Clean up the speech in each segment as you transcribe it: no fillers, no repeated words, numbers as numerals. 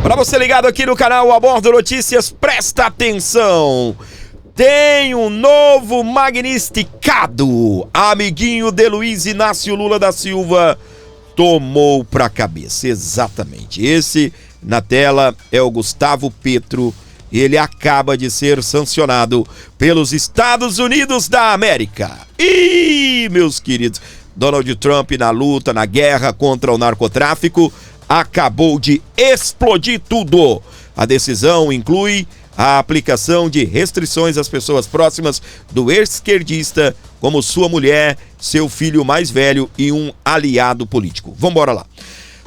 Para você ligado aqui no canal Abordo Notícias, presta atenção. Tem um novo magnificado. Amiguinho de Luiz Inácio Lula da Silva tomou pra cabeça. Exatamente. Esse na tela é o Gustavo Petro. Ele acaba de ser sancionado pelos Estados Unidos da América. E, meus queridos, Donald Trump na luta, na guerra contra o narcotráfico, acabou de explodir tudo. A decisão inclui a aplicação de restrições às pessoas próximas do esquerdista, como sua mulher, seu filho mais velho e um aliado político. Vambora lá.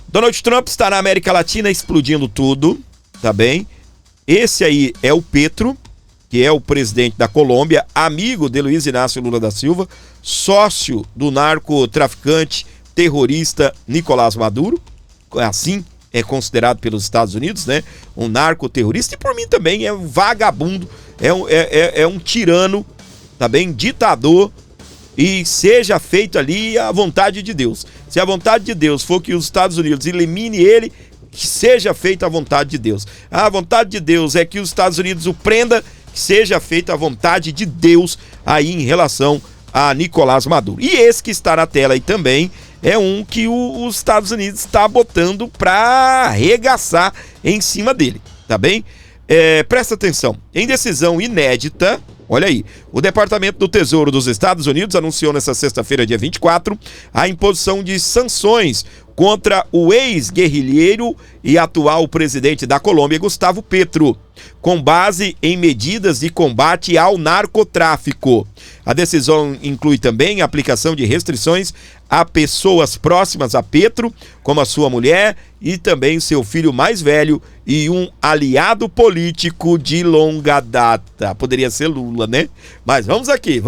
Donald Trump está na América Latina explodindo tudo, tá bem? Esse aí é o Petro, que é o presidente da Colômbia, amigo de Luiz Inácio Lula da Silva, sócio do narcotraficante terrorista Nicolás Maduro, assim é considerado pelos Estados Unidos, né? Um narcoterrorista, e por mim também é um vagabundo, é um tirano, tá bem? Ditador, e seja feito ali a vontade de Deus. Se a vontade de Deus for que os Estados Unidos elimine ele, que seja feita a vontade de Deus. A vontade de Deus é que os Estados Unidos o prenda, que seja feita a vontade de Deus aí em relação a Nicolás Maduro. E esse que está na tela aí também é um que os Estados Unidos está botando para arregaçar em cima dele, tá bem? Presta atenção, em decisão inédita, olha aí, o Departamento do Tesouro dos Estados Unidos anunciou nesta sexta-feira, dia 24, a imposição de sanções contra o ex-guerrilheiro e atual presidente da Colômbia, Gustavo Petro, com base em medidas de combate ao narcotráfico. A decisão inclui também a aplicação de restrições a pessoas próximas a Petro, como a sua mulher e também seu filho mais velho e um aliado político de longa data. Poderia ser Lula, né? Mas vamos aqui.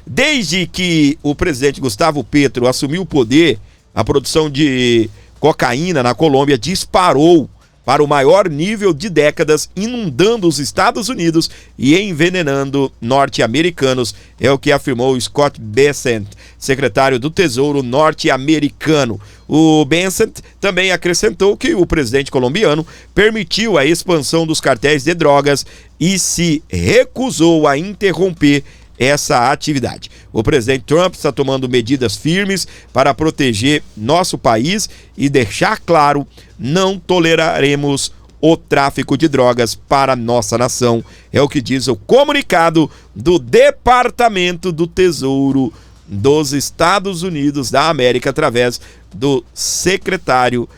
Desde que o presidente Gustavo Petro assumiu o poder, a produção de cocaína na Colômbia disparou para o maior nível de décadas, inundando os Estados Unidos e envenenando norte-americanos, é o que afirmou Scott Bessent, secretário do Tesouro norte-americano. O Bessent também acrescentou que o presidente colombiano permitiu a expansão dos cartéis de drogas e se recusou a interromper essa atividade. O presidente Trump está tomando medidas firmes para proteger nosso país e deixar claro: não toleraremos o tráfico de drogas para nossa nação. É o que diz o comunicado do Departamento do Tesouro dos Estados Unidos da América, através do secretário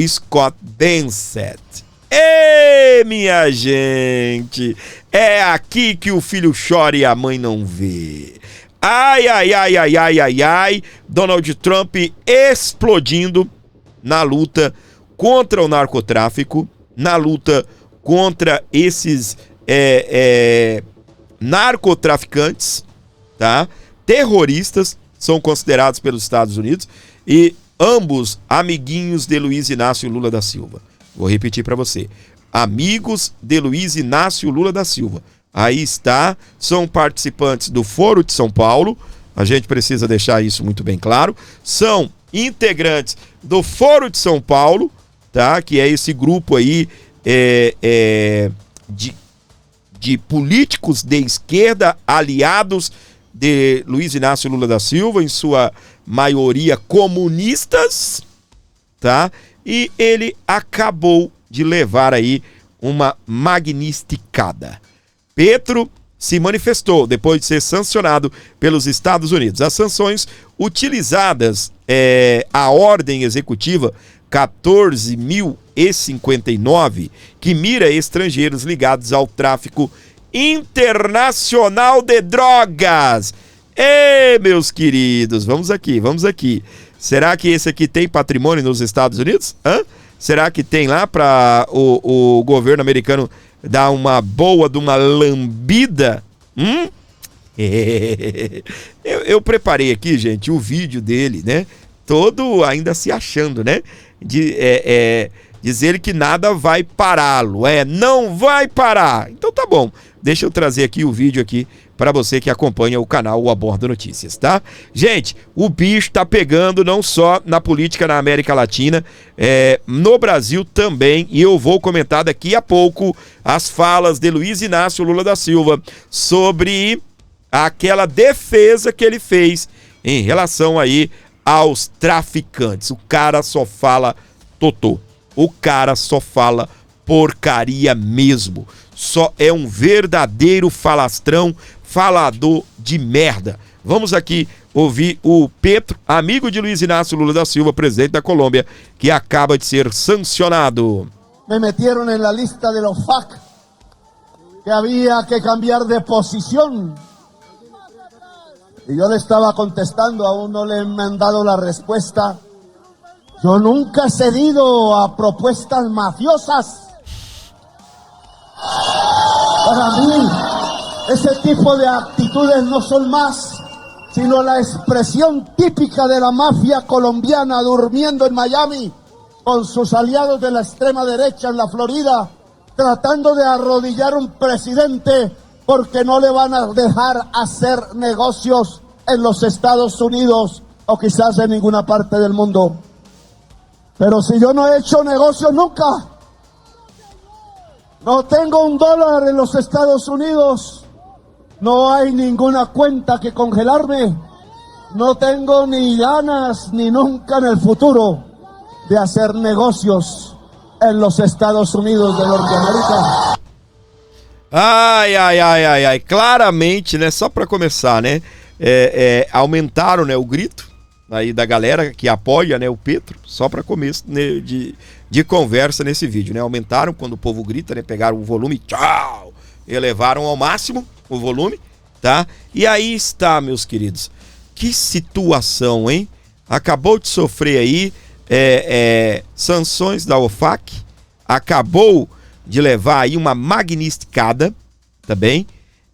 Scott Bessent. Ei, minha gente, é aqui que o filho chora e a mãe não vê. Ai, Donald Trump explodindo na luta contra o narcotráfico, na luta contra esses narcotraficantes, tá? Terroristas, são considerados pelos Estados Unidos, e ambos amiguinhos de Luiz Inácio Lula da Silva. Vou repetir para você: amigos de Luiz Inácio Lula da Silva. Aí está, são participantes do Foro de São Paulo, a gente precisa deixar isso muito bem claro. São integrantes do Foro de São Paulo, tá? Que é esse grupo aí de políticos de esquerda, aliados de Luiz Inácio Lula da Silva, em sua maioria comunistas, tá? E ele acabou de levar aí uma magnificada. Petro se manifestou depois de ser sancionado pelos Estados Unidos. As sanções utilizadas, a ordem executiva 14.059, que mira estrangeiros ligados ao tráfico internacional de drogas. Ei, meus queridos, vamos aqui. Será que esse aqui tem patrimônio nos Estados Unidos? Será que tem lá para o governo americano dar uma boa de uma lambida? Eu preparei aqui, gente, o vídeo dele, né? Todo ainda se achando, né? Dizer que nada vai pará-lo. Não vai parar. Então tá bom. Deixa eu trazer aqui o vídeo aqui para você que acompanha o canal O Abordo Notícias, tá? Gente, o bicho tá pegando não só na política na América Latina, no Brasil também, e eu vou comentar daqui a pouco as falas de Luiz Inácio Lula da Silva sobre aquela defesa que ele fez em relação aí aos traficantes. O cara só fala totô, o cara só fala porcaria mesmo, só é um verdadeiro falastrão, falador de merda. Vamos aqui ouvir o Petro, amigo de Luiz Inácio Lula da Silva, presidente da Colômbia, que acaba de ser sancionado. Me metieron en la lista de los FARC, que había que cambiar de posición. Y yo le estaba contestando, aún no le han dado la respuesta. Yo nunca he cedido a propuestas mafiosas. Para mí, ese tipo de actitudes no son más sino la expresión típica de la mafia colombiana durmiendo en Miami con sus aliados de la extrema derecha en la Florida, tratando de arrodillar un presidente porque no le van a dejar hacer negocios en los Estados Unidos o quizás en ninguna parte del mundo. Pero si yo no he hecho negocios nunca, no tengo $1 en los Estados Unidos, no hay ninguna cuenta que congelarme, no tengo ni ganas ni nunca en el futuro de hacer negocios en los Estados Unidos de Norteamérica. Ai, claramente, né, só para começar, né, aumentaram, né, o grito aí da galera que apoia, né, o Petro, só para começo, né, de conversa nesse vídeo, né, aumentaram quando o povo grita, né, pegaram o volume, tchau, elevaram ao máximo o volume, tá? E aí está, meus queridos, que situação, hein? Acabou de sofrer aí sanções da OFAC, acabou de levar aí uma magnisticada, tá bem?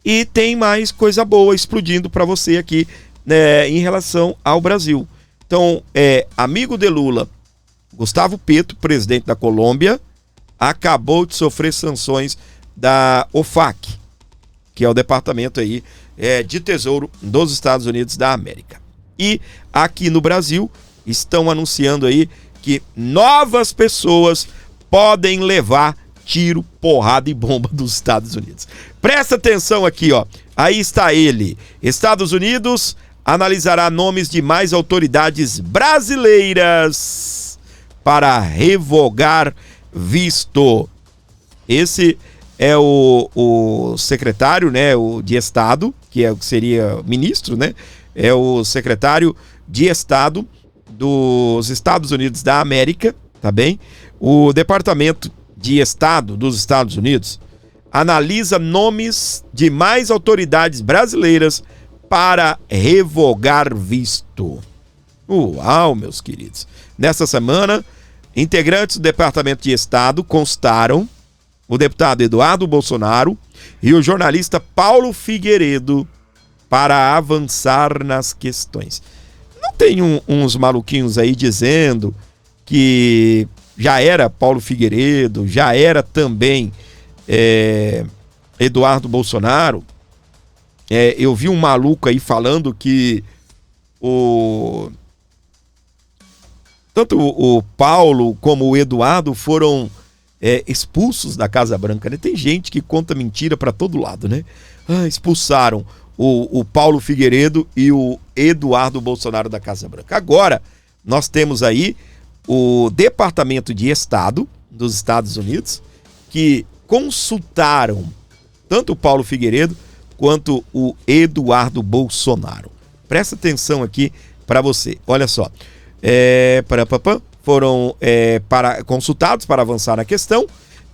E tem mais coisa boa explodindo para você aqui, né, em relação ao Brasil. Então, amigo de Lula, Gustavo Petro, presidente da Colômbia, acabou de sofrer sanções da OFAC, que é o departamento aí de tesouro dos Estados Unidos da América. E aqui no Brasil estão anunciando aí que novas pessoas podem levar tiro, porrada e bomba dos Estados Unidos. Presta atenção aqui, ó. Aí está ele. Estados Unidos analisará nomes de mais autoridades brasileiras para revogar visto. Esse é o secretário, né, de Estado, que seria ministro, né? É o secretário de Estado dos Estados Unidos da América, tá bem? O Departamento de Estado dos Estados Unidos analisa nomes de mais autoridades brasileiras para revogar visto. Uau, meus queridos. Nessa semana, integrantes do Departamento de Estado constaram o deputado Eduardo Bolsonaro e o jornalista Paulo Figueiredo para avançar nas questões. Não tem uns maluquinhos aí dizendo que já era Paulo Figueiredo, já era também Eduardo Bolsonaro. Eu vi um maluco aí falando que tanto o Paulo como o Eduardo foram expulsos da Casa Branca, né? Tem gente que conta mentira para todo lado, né? Expulsaram o Paulo Figueiredo e o Eduardo Bolsonaro da Casa Branca. Agora, nós temos aí o Departamento de Estado dos Estados Unidos, que consultaram tanto o Paulo Figueiredo quanto o Eduardo Bolsonaro. Presta atenção aqui para você. Olha só. Foram consultados para avançar na questão.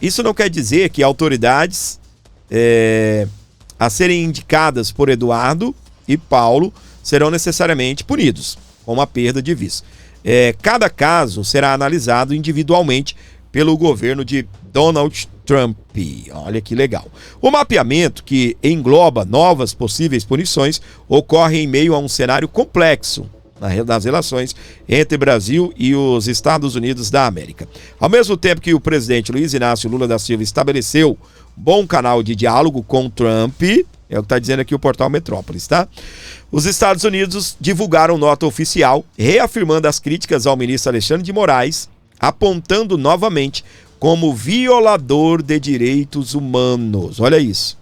Isso não quer dizer que autoridades a serem indicadas por Eduardo e Paulo serão necessariamente punidos com uma perda de visto. Cada caso será analisado individualmente pelo governo de Donald Trump. Olha que legal. O mapeamento, que engloba novas possíveis punições, ocorre em meio a um cenário complexo nas relações entre Brasil e os Estados Unidos da América. Ao mesmo tempo que o presidente Luiz Inácio Lula da Silva estabeleceu bom canal de diálogo com Trump, É o que está dizendo aqui o portal Metrópolis, tá? Os Estados Unidos divulgaram nota oficial reafirmando as críticas ao ministro Alexandre de Moraes, apontando novamente como violador de direitos humanos. Olha isso.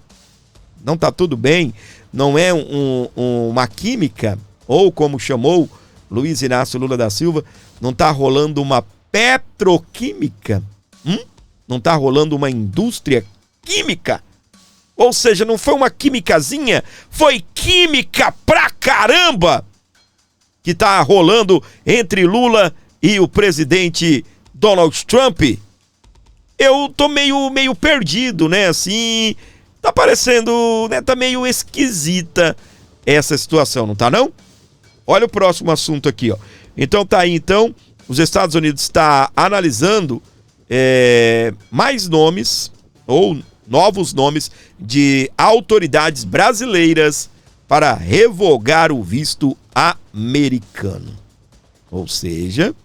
Não está tudo bem? Não é uma química, ou como chamou Luiz Inácio Lula da Silva, não está rolando uma petroquímica? Não está rolando uma indústria química? Ou seja, não foi uma químicazinha, foi química pra caramba que tá rolando entre Lula e o presidente Donald Trump. Eu tô meio perdido, né? Assim, tá parecendo, né? Tá meio esquisita essa situação, não tá não? Olha o próximo assunto aqui, ó. Então tá aí, os Estados Unidos está analisando mais nomes ou novos nomes de autoridades brasileiras para revogar o visto americano. Ou seja,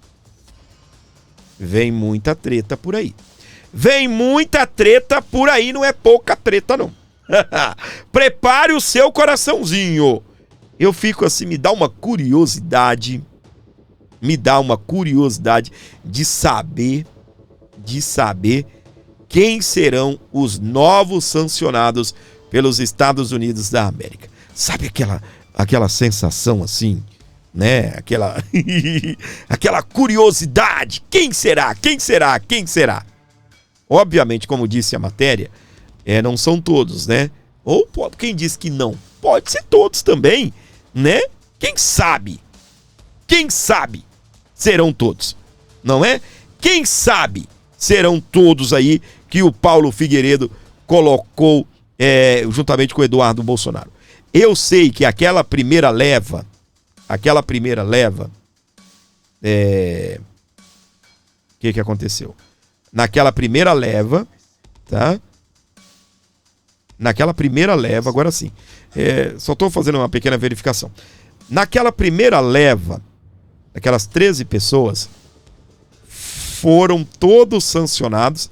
vem muita treta por aí. Vem muita treta por aí, não é pouca treta não. Prepare o seu coraçãozinho. Eu fico assim, me dá uma curiosidade de saber quem serão os novos sancionados pelos Estados Unidos da América. Sabe aquela sensação assim, né? Aquela curiosidade. Quem será? Obviamente, como disse a matéria, não são todos, né? Ou quem diz que não? Pode ser todos também, né? Quem sabe serão todos, não é? Quem sabe serão todos aí que o Paulo Figueiredo colocou juntamente com o Eduardo Bolsonaro. Eu sei que aquela primeira leva, o que aconteceu? Naquela primeira leva, tá? Agora sim, só estou fazendo uma pequena verificação. Naquela primeira leva, aquelas 13 pessoas, foram todos sancionados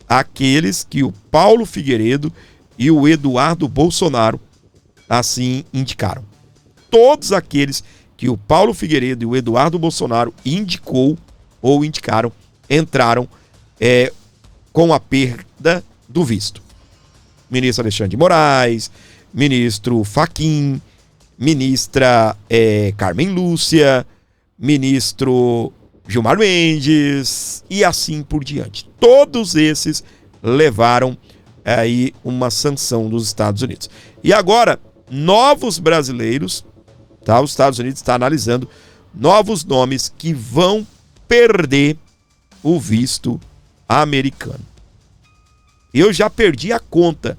aqueles que o Paulo Figueiredo e o Eduardo Bolsonaro assim indicaram. Todos aqueles que o Paulo Figueiredo e o Eduardo Bolsonaro indicou ou indicaram, entraram com a perda do visto. Ministro Alexandre de Moraes, ministro Fachin, ministra Carmen Lúcia, ministro Gilmar Mendes e assim por diante. Todos esses levaram aí uma sanção dos Estados Unidos. E agora, novos brasileiros, tá? Os Estados Unidos está analisando novos nomes que vão perder o visto americano. Eu já perdi a conta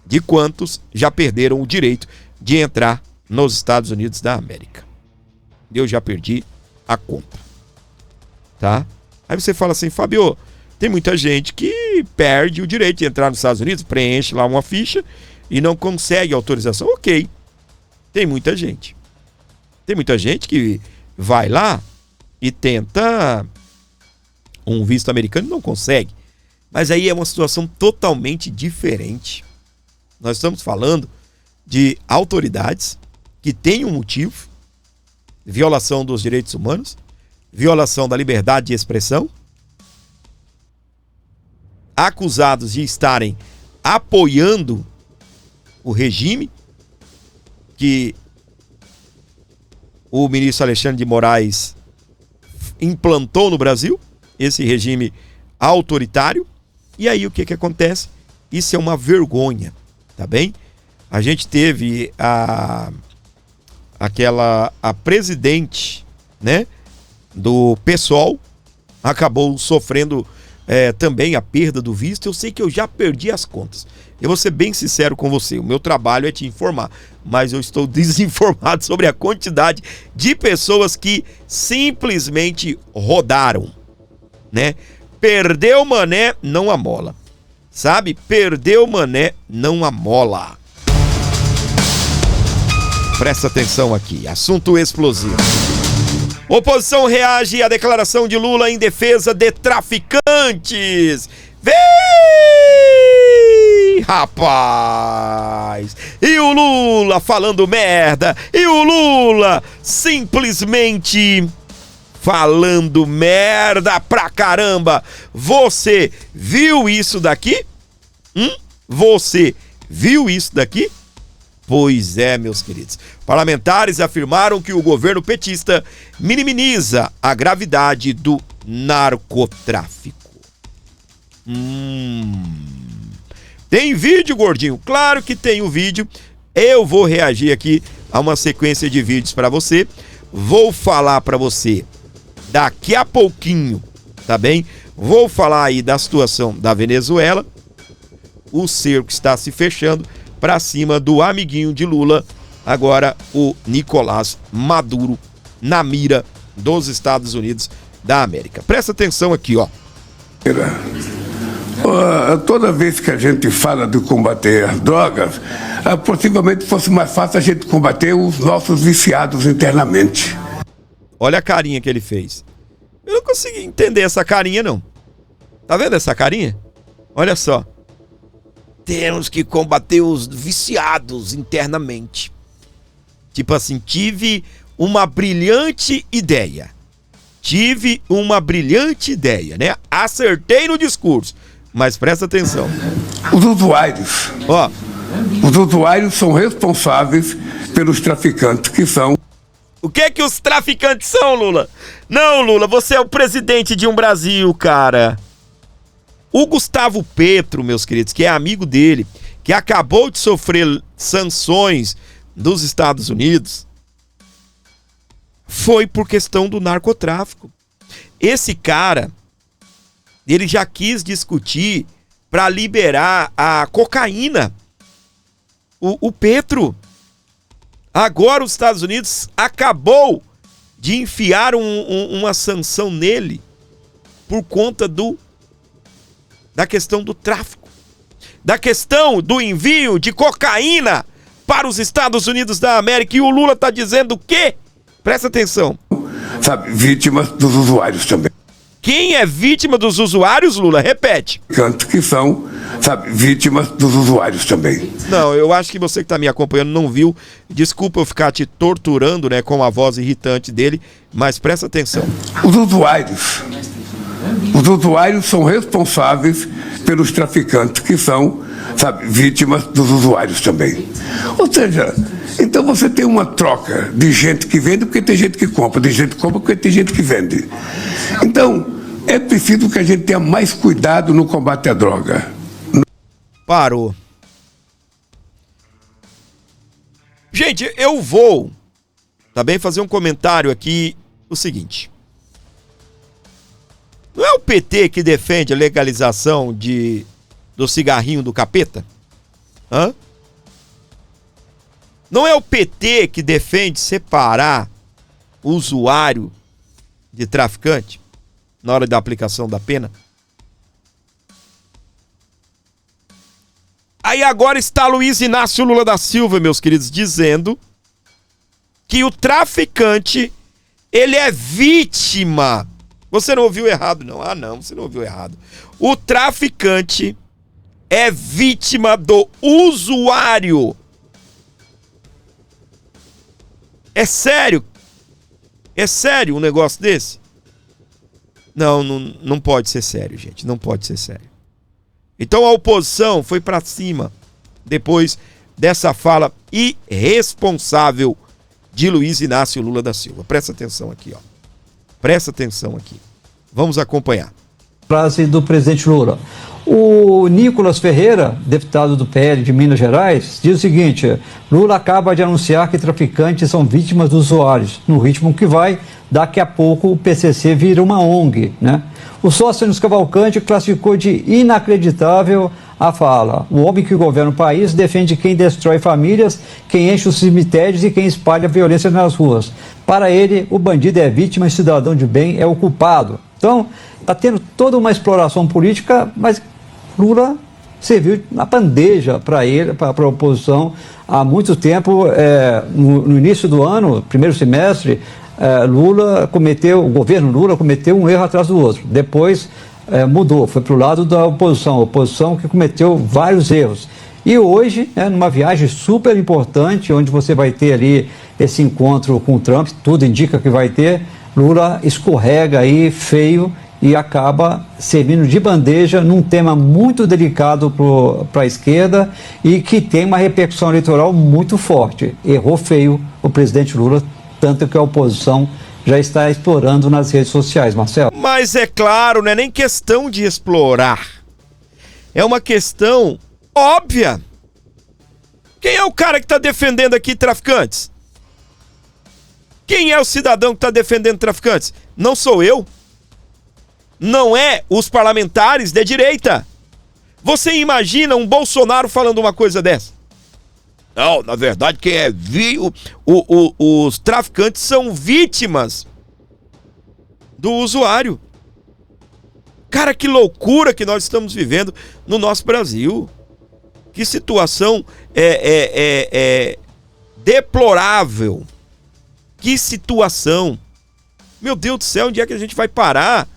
de quantos já perderam o direito de entrar nos Estados Unidos da América. Eu já perdi a conta, tá? Aí você fala assim, Fábio, tem muita gente que perde o direito de entrar nos Estados Unidos, preenche lá uma ficha e não consegue autorização. Ok, tem muita gente. Tem muita gente que vai lá e tenta um visto americano e não consegue. Mas aí é uma situação totalmente diferente. Nós estamos falando de autoridades que têm um motivo, violação dos direitos humanos, violação da liberdade de expressão, acusados de estarem apoiando o regime que o ministro Alexandre de Moraes implantou no Brasil, esse regime autoritário. E aí o que acontece? Isso é uma vergonha, tá bem? A gente teve a presidente, né, do PSOL, acabou sofrendo também a perda do visto. Eu sei que eu já perdi as contas. Eu vou ser bem sincero com você, o meu trabalho é te informar, mas eu estou desinformado sobre a quantidade de pessoas que simplesmente rodaram, né? Perdeu mané, não amola. Sabe? Perdeu mané, não amola. Presta atenção aqui, assunto explosivo. Oposição reage à declaração de Lula em defesa de traficantes. Vem! Rapaz! E o Lula falando merda! E o Lula simplesmente falando merda pra caramba! Você viu isso daqui? Você viu isso daqui? Pois é, meus queridos. Parlamentares afirmaram que o governo petista minimiza a gravidade do narcotráfico. Tem vídeo, gordinho? Claro que tem o vídeo. Eu vou reagir aqui a uma sequência de vídeos para você. Vou falar para você daqui a pouquinho, tá bem? Vou falar aí da situação da Venezuela. O cerco está se fechando para cima do amiguinho de Lula, agora o Nicolás Maduro, na mira dos Estados Unidos da América. Presta atenção aqui, ó. Toda vez que a gente fala de combater as drogas, possivelmente fosse mais fácil a gente combater os nossos viciados internamente. Olha a carinha que ele fez. Eu não consegui entender essa carinha, não. Tá vendo essa carinha? Olha só. Temos que combater os viciados internamente. Tipo assim, tive uma brilhante ideia. Né? Acertei no discurso. Mas presta atenção. Os usuários. Ó. Os usuários são responsáveis pelos traficantes que são. O que os traficantes são, Lula? Não, Lula, você é o presidente de um Brasil, cara. O Gustavo Petro, meus queridos, que é amigo dele, que acabou de sofrer sanções dos Estados Unidos, foi por questão do narcotráfico. Esse cara, ele já quis discutir para liberar a cocaína. O Petro. Agora os Estados Unidos acabou de enfiar uma sanção nele por conta da questão do tráfico, da questão do envio de cocaína para os Estados Unidos da América. E o Lula está dizendo o quê? Presta atenção. Sabe, vítimas dos usuários também. Quem é vítima dos usuários, Lula? Repete. Que são, sabe, vítimas dos usuários também. Não, eu acho que você que está me acompanhando não viu. Desculpa eu ficar te torturando, né, com a voz irritante dele, mas presta atenção. Os usuários são responsáveis pelos traficantes que são, sabe, vítimas dos usuários também. Ou seja, então você tem uma troca de gente que vende porque tem gente que compra, de gente que compra porque tem gente que vende. Então, é preciso que a gente tenha mais cuidado no combate à droga. Parou. Gente, eu vou também fazer um comentário aqui, o seguinte. Não é o PT que defende a legalização do cigarrinho do capeta? Hã? Não é o PT que defende separar o usuário de traficante na hora da aplicação da pena? Aí agora está Luiz Inácio Lula da Silva, meus queridos, dizendo que o traficante, ele é vítima. Você não ouviu errado, não. Ah, não, você não ouviu errado. O traficante é vítima do usuário. É sério? É sério um negócio desse? Não pode ser sério, gente. Não pode ser sério. Então a oposição foi pra cima depois dessa fala irresponsável de Luiz Inácio Lula da Silva. Presta atenção aqui, ó. Presta atenção aqui. Vamos acompanhar. Frase do presidente Lula. O Nicolas Ferreira, deputado do PL de Minas Gerais, diz o seguinte: Lula acaba de anunciar que traficantes são vítimas dos usuários. No ritmo que vai, daqui a pouco o PCC vira uma ONG, né? O Sóstenes Cavalcante classificou de inacreditável a fala. O homem que governa o país defende quem destrói famílias, quem enche os cemitérios e quem espalha violência nas ruas. Para ele, o bandido é vítima e cidadão de bem é o culpado. Então, está tendo toda uma exploração política, mas Lula serviu na bandeja para ele, para a oposição, há muito tempo. No início do ano, primeiro semestre, o governo Lula cometeu um erro atrás do outro. Depois, mudou, foi para o lado da oposição, a oposição que cometeu vários erros. E hoje, numa viagem super importante, onde você vai ter ali esse encontro com o Trump, tudo indica que vai ter, Lula escorrega aí feio e acaba servindo de bandeja num tema muito delicado para a esquerda e que tem uma repercussão eleitoral muito forte. Errou feio o presidente Lula, tanto que a oposição já está explorando nas redes sociais, Marcelo. Mas é claro, não é nem questão de explorar. É uma questão óbvia. Quem é o cara que está defendendo aqui traficantes? Quem é o cidadão que está defendendo traficantes? Não sou eu. Não é os parlamentares de direita. Você imagina um Bolsonaro falando uma coisa dessa? Não, na verdade, quem é os traficantes são vítimas do usuário. Cara, que loucura que nós estamos vivendo no nosso Brasil. Que situação deplorável. Que situação. Meu Deus do céu, onde é que a gente vai parar?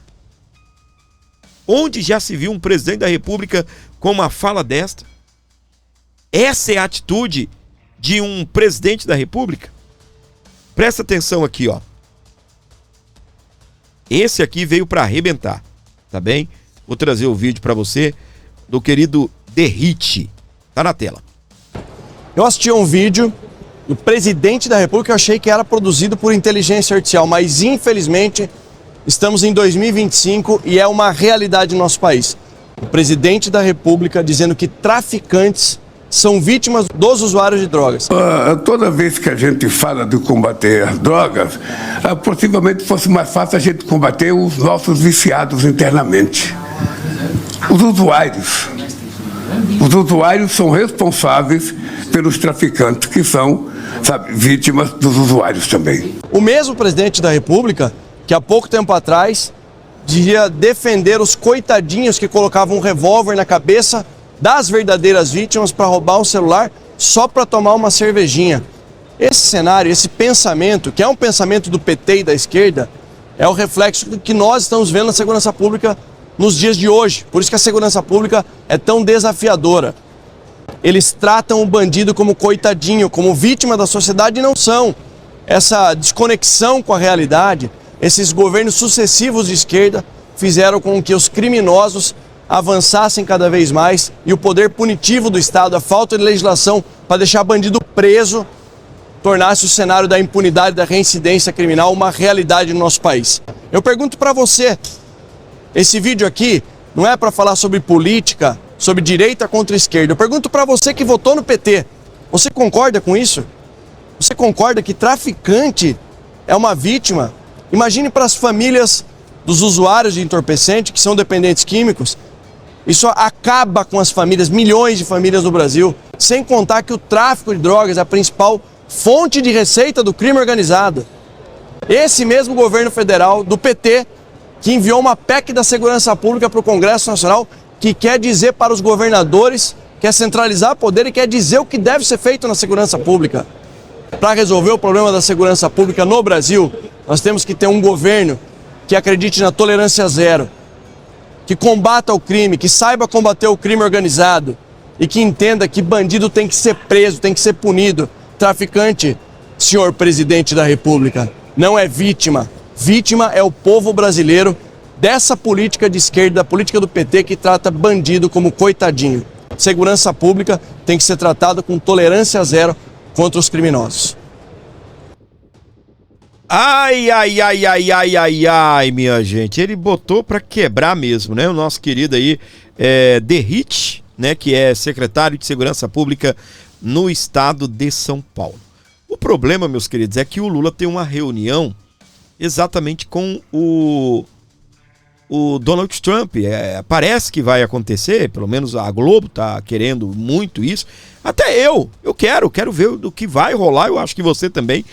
Onde já se viu um presidente da República com uma fala desta? Essa é a atitude de um presidente da República? Presta atenção aqui, ó. Esse aqui veio para arrebentar, tá bem? Vou trazer o vídeo para você do querido Derrite. Tá na tela. Eu assisti um vídeo do presidente da República, eu achei que era produzido por inteligência artificial, mas infelizmente estamos em 2025 e é uma realidade no nosso país. O presidente da República dizendo que traficantes são vítimas dos usuários de drogas. Toda vez que a gente fala de combater as drogas, possivelmente fosse mais fácil a gente combater os nossos viciados internamente. Os usuários são responsáveis pelos traficantes, que são, vítimas dos usuários também. O mesmo presidente da República, que há pouco tempo atrás, dizia defender os coitadinhos que colocavam um revólver na cabeça das verdadeiras vítimas para roubar um celular só para tomar uma cervejinha. Esse cenário, esse pensamento, que é um pensamento do PT e da esquerda, é o reflexo do que nós estamos vendo na segurança pública nos dias de hoje. Por isso que a segurança pública é tão desafiadora. Eles tratam o bandido como coitadinho, como vítima da sociedade, e não são. Essa desconexão com a realidade, esses governos sucessivos de esquerda fizeram com que os criminosos avançassem cada vez mais e o poder punitivo do Estado, a falta de legislação para deixar bandido preso, tornasse o cenário da impunidade, da reincidência criminal uma realidade no nosso país. Eu pergunto para você, esse vídeo aqui não é para falar sobre política, sobre direita contra esquerda. Eu pergunto para você que votou no PT, você concorda com isso? Você concorda que traficante é uma vítima? Imagine para as famílias dos usuários de entorpecente que são dependentes químicos. Isso acaba com as famílias, milhões de famílias no Brasil, sem contar que o tráfico de drogas é a principal fonte de receita do crime organizado. Esse mesmo governo federal do PT que enviou uma PEC da segurança pública para o Congresso Nacional que quer dizer para os governadores, quer centralizar poder e quer dizer o que deve ser feito na segurança pública. Para resolver o problema da segurança pública no Brasil, nós temos que ter um governo que acredite na tolerância zero, que combata o crime, que saiba combater o crime organizado e que entenda que bandido tem que ser preso, tem que ser punido. Traficante, senhor presidente da República, não é vítima. Vítima é o povo brasileiro dessa política de esquerda, da política do PT que trata bandido como coitadinho. Segurança pública tem que ser tratada com tolerância zero contra os criminosos. Ai, minha gente. Ele botou pra quebrar mesmo, né? O nosso querido aí, Derrite, né? Que é secretário de Segurança Pública no estado de São Paulo. O problema, meus queridos, é que o Lula tem uma reunião exatamente com o Donald Trump. Parece que vai acontecer, pelo menos a Globo tá querendo muito isso. Até eu quero ver do que vai rolar, eu acho que você também.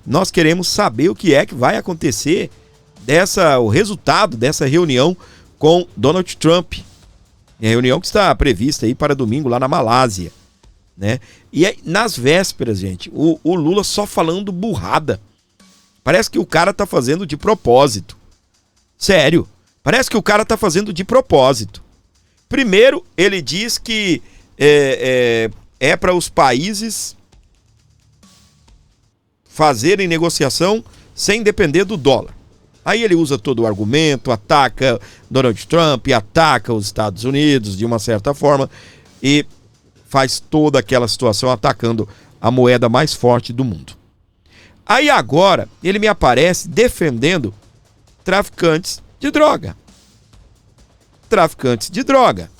Nós queremos saber o que é que vai acontecer, o resultado dessa reunião com Donald Trump. É a reunião que está prevista aí para domingo lá na Malásia, né? E aí, nas vésperas, gente, o Lula só falando burrada. Parece que o cara tá fazendo de propósito. Sério. Parece que o cara tá fazendo de propósito. Primeiro, ele diz que é para os países fazerem negociação sem depender do dólar. Aí ele usa todo o argumento, ataca Donald Trump, ataca os Estados Unidos de uma certa forma e faz toda aquela situação atacando a moeda mais forte do mundo. Aí agora ele me aparece defendendo traficantes de droga. Traficantes de droga.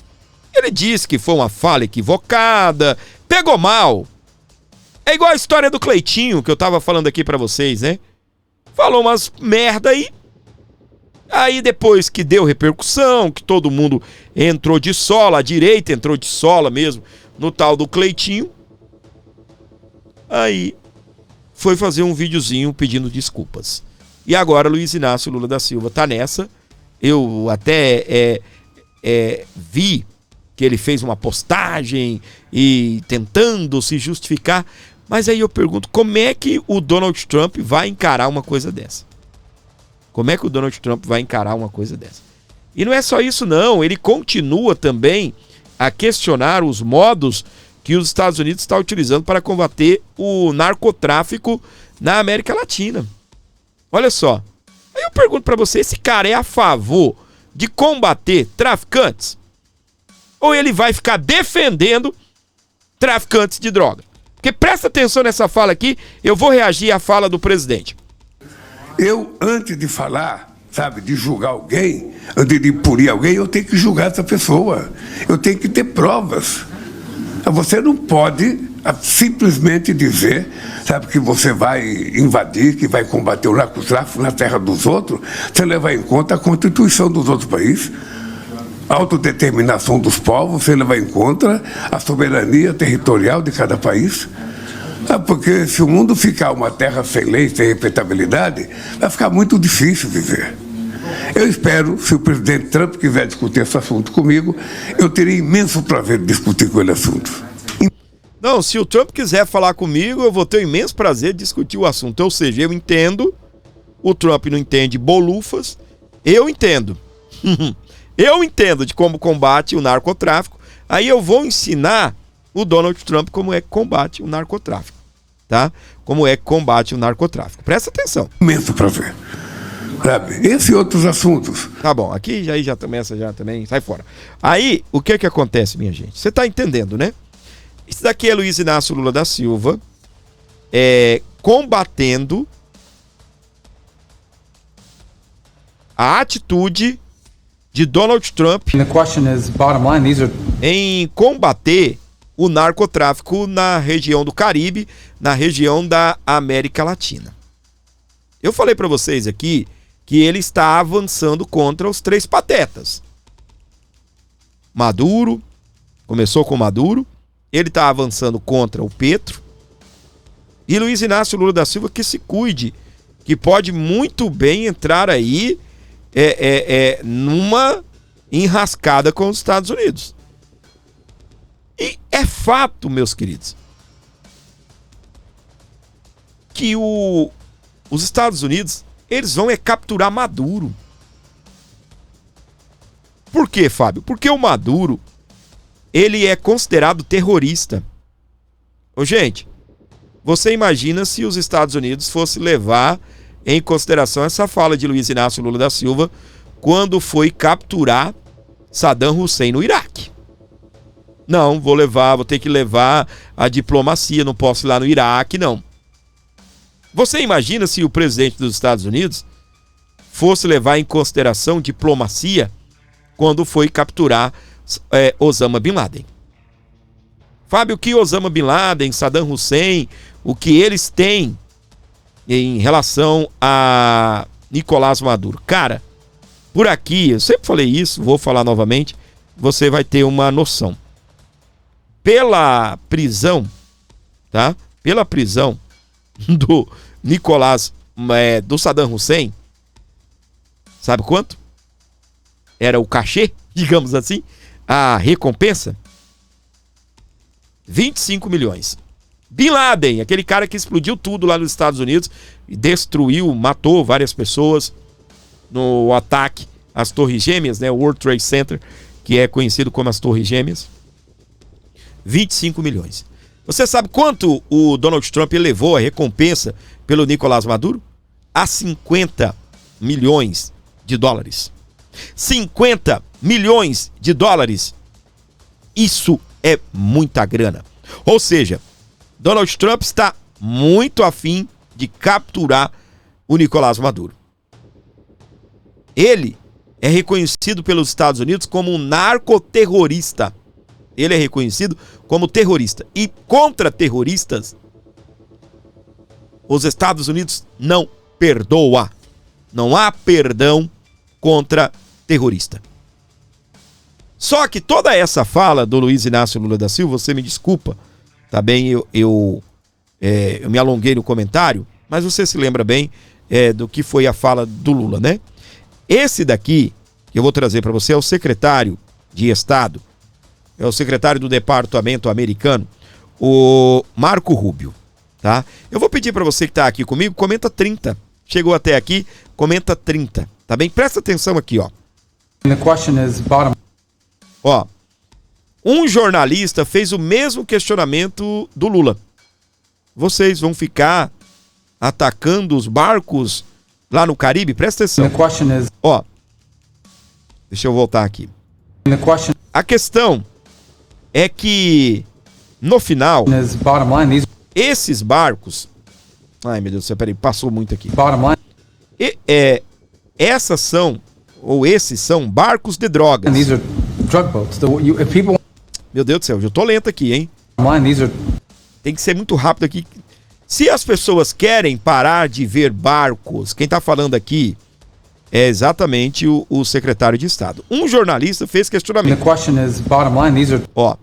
Ele diz que foi uma fala equivocada, pegou mal. É igual a história do Cleitinho que eu tava falando aqui pra vocês, né? Falou umas merda aí. Aí depois que deu repercussão, que todo mundo entrou de sola, a direita entrou de sola mesmo no tal do Cleitinho. Aí foi fazer um videozinho pedindo desculpas. E agora Luiz Inácio Lula da Silva tá nessa. Eu até vi que ele fez uma postagem e tentando se justificar. Mas aí eu pergunto, como é que o Donald Trump vai encarar uma coisa dessa? Como é que o Donald Trump vai encarar uma coisa dessa? E não é só isso não, ele continua também a questionar os modos que os Estados Unidos estão utilizando para combater o narcotráfico na América Latina. Olha só, aí eu pergunto para você, esse cara é a favor de combater traficantes? Ou ele vai ficar defendendo traficantes de droga? Porque presta atenção nessa fala aqui, eu vou reagir à fala do presidente. Eu, antes de falar, sabe, de julgar alguém, antes de punir alguém, eu tenho que julgar essa pessoa. Eu tenho que ter provas. Você não pode simplesmente dizer, sabe, que você vai invadir, que vai combater o narcotráfico na terra dos outros, sem levar em conta a Constituição dos outros países, a autodeterminação dos povos, sem levar em conta a soberania territorial de cada país. Porque se o mundo ficar uma terra sem lei, sem respeitabilidade, vai ficar muito difícil viver. Eu espero, se o presidente Trump quiser discutir esse assunto comigo, eu teria imenso prazer de discutir com ele o assunto. Não, se o Trump quiser falar comigo, eu vou ter o imenso prazer de discutir o assunto. Ou seja, eu entendo, o Trump não entende bolufas, eu entendo. Eu entendo de como combate o narcotráfico, aí eu vou ensinar o Donald Trump como é que combate o narcotráfico, tá? Como é que combate o narcotráfico. Presta atenção. Imenso prazer. Sabe? Esse e outros assuntos. Tá bom, aqui já começa, já também, sai fora. Aí, o que acontece, minha gente? Você tá entendendo, né? Isso daqui é Luiz Inácio Lula da Silva combatendo a atitude de Donald Trump em combater o narcotráfico na região do Caribe, na região da América Latina. Eu falei para vocês aqui que ele está avançando contra os três patetas. Maduro, começou com Maduro, ele está avançando contra o Petro, e Luiz Inácio Lula da Silva que se cuide, que pode muito bem entrar aí numa enrascada com os Estados Unidos. E é fato, meus queridos, que os Estados Unidos, eles vão capturar Maduro. Por quê, Fábio? Porque o Maduro, ele é considerado terrorista. Ô, gente, você imagina se os Estados Unidos fossem levar em consideração essa fala de Luiz Inácio Lula da Silva quando foi capturar Saddam Hussein no Iraque. Não, vou ter que levar a diplomacia, não posso ir lá no Iraque, não. Você imagina se o presidente dos Estados Unidos fosse levar em consideração diplomacia quando foi capturar Osama Bin Laden? Fábio, o que Osama Bin Laden, Saddam Hussein, o que eles têm em relação a Nicolás Maduro? Cara, por aqui, eu sempre falei isso, vou falar novamente, você vai ter uma noção. Pela prisão, tá? Pela prisão do Nicolás, do Saddam Hussein, sabe quanto? Era o cachê, digamos assim, a recompensa? 25 milhões. Bin Laden, aquele cara que explodiu tudo lá nos Estados Unidos, e destruiu, matou várias pessoas no ataque as Torres Gêmeas, né? O World Trade Center, que é conhecido como as Torres Gêmeas. 25 milhões. Você sabe quanto o Donald Trump elevou a recompensa pelo Nicolás Maduro? A 50 milhões de dólares. 50 milhões de dólares. Isso é muita grana. Ou seja, Donald Trump está muito afim de capturar o Nicolás Maduro. Ele é reconhecido pelos Estados Unidos como um narcoterrorista. Ele é reconhecido como terrorista. E contra terroristas, os Estados Unidos não perdoa. Não há perdão contra terrorista. Só que toda essa fala do Luiz Inácio Lula da Silva, você me desculpa, tá bem? Eu me alonguei no comentário, mas você se lembra bem do que foi a fala do Lula, né? Esse daqui, que eu vou trazer para você, é o secretário de Estado, é o secretário do Departamento Americano, o Marco Rubio, tá? Eu vou pedir para você que tá aqui comigo, comenta 30. Chegou até aqui, comenta 30, tá bem? Presta atenção aqui, ó. The question is bottom. Ó, um jornalista fez o mesmo questionamento do Lula. Vocês vão ficar atacando os barcos lá no Caribe? Presta atenção. The question is. Ó, deixa eu voltar aqui. The question A questão é que, no final, is bottom line. These esses barcos... Ai, meu Deus do céu, peraí, passou muito aqui. bottom line. Essas são, ou esses são, barcos de drogas. And these are drug boats. If people Meu Deus do céu, eu tô lento aqui, hein? line, these are Tem que ser muito rápido aqui. Se as pessoas querem parar de ver barcos, quem tá falando aqui é exatamente o secretário de Estado. Um jornalista fez the questionamento. question is bottom line. These are Ó,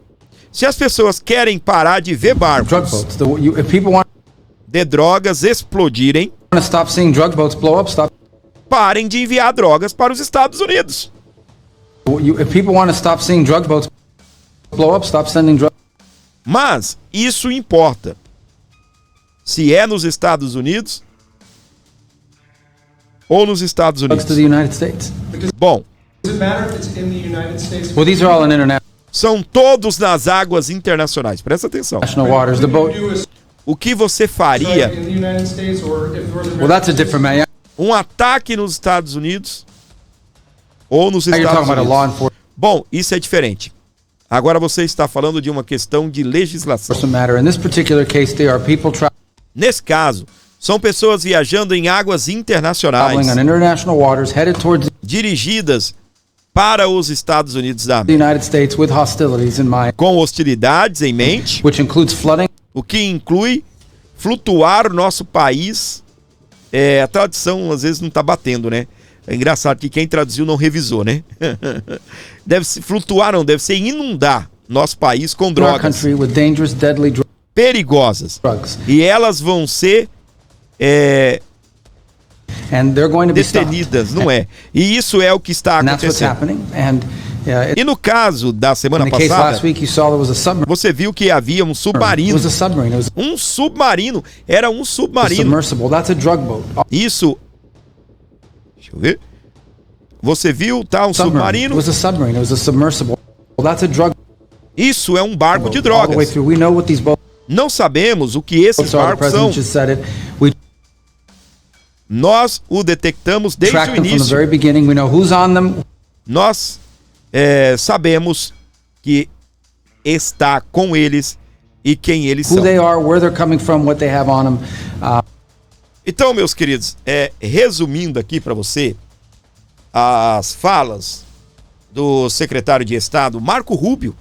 se as pessoas querem parar de ver drug barcos boats. If people want de drogas explodirem, to stop seeing drug boats blow up, stop. parem de enviar drogas para os Estados Unidos. If people want to stop seeing drug boats blow up, stop sending drugs Mas isso importa. Se é nos Estados Unidos ou nos Estados to Unidos. the United States. Bom, Does it matter if it's in the United States? Well, these are all in international são todos nas águas internacionais. Presta atenção. waters. The boat. Do is O que você like faria in the United States or if North Well, that's a different man. um ataque nos Estados Unidos ou nos Now you're Estados talking about a law Unidos? enforcement Bom, isso é diferente. Agora você está falando de uma questão de legislação. matter. In this particular case, they are people Nesse caso, são pessoas viajando em águas internacionais, traveling on international waters headed towards dirigidas para os Estados Unidos da the América, United States with hostilities in mind, com hostilidades em mente, which includes flooding, o que inclui flutuar o nosso país. A tradução às vezes não está batendo, né? É engraçado que quem traduziu não revisou, né? Deve ser flutuar, não, deve ser inundar nosso país com our drogas country with dangerous, deadly perigosas. drugs, E elas vão ser and they're going to be stopped. detenidas, não é? E isso é o que está And that's what's acontecendo. happening. And E no caso da semana in the case last passada, week, you saw there was a submarine. você viu que havia um It submarino. was a submarine. It was Um submarino. Era um a submarino. submersible. That's a drug boat. Isso. Deixa eu ver. Você viu, tá? Um It submarino. was a submarine. It was a submersible. Well, that's a drug Isso é um barco de boat. All the way drogas. through. We know what these boats Não sabemos o que esses are. The barcos president são. just said it. We Nós o detectamos desde track o them from the início. very beginning. We know who's on them. Nós sabemos que está com eles e quem eles Who são. they are, where they're coming from, what they have on them. Então, meus queridos, resumindo aqui para você as falas do secretário de Estado, Marco Rubio,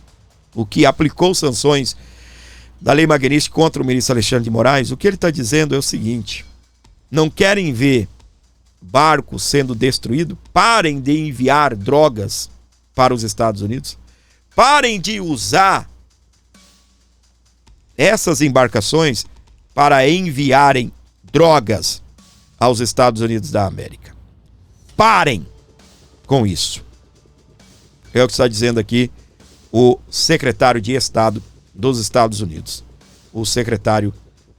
o que aplicou sanções da Lei Magnitsky contra o ministro Alexandre de Moraes, o que ele está dizendo é o seguinte: não querem ver barcos sendo destruídos? Parem de enviar drogas para os Estados Unidos. Parem de usar essas embarcações para enviarem drogas aos Estados Unidos da América. Parem com isso. É o que está dizendo aqui o secretário de Estado dos Estados Unidos, o secretário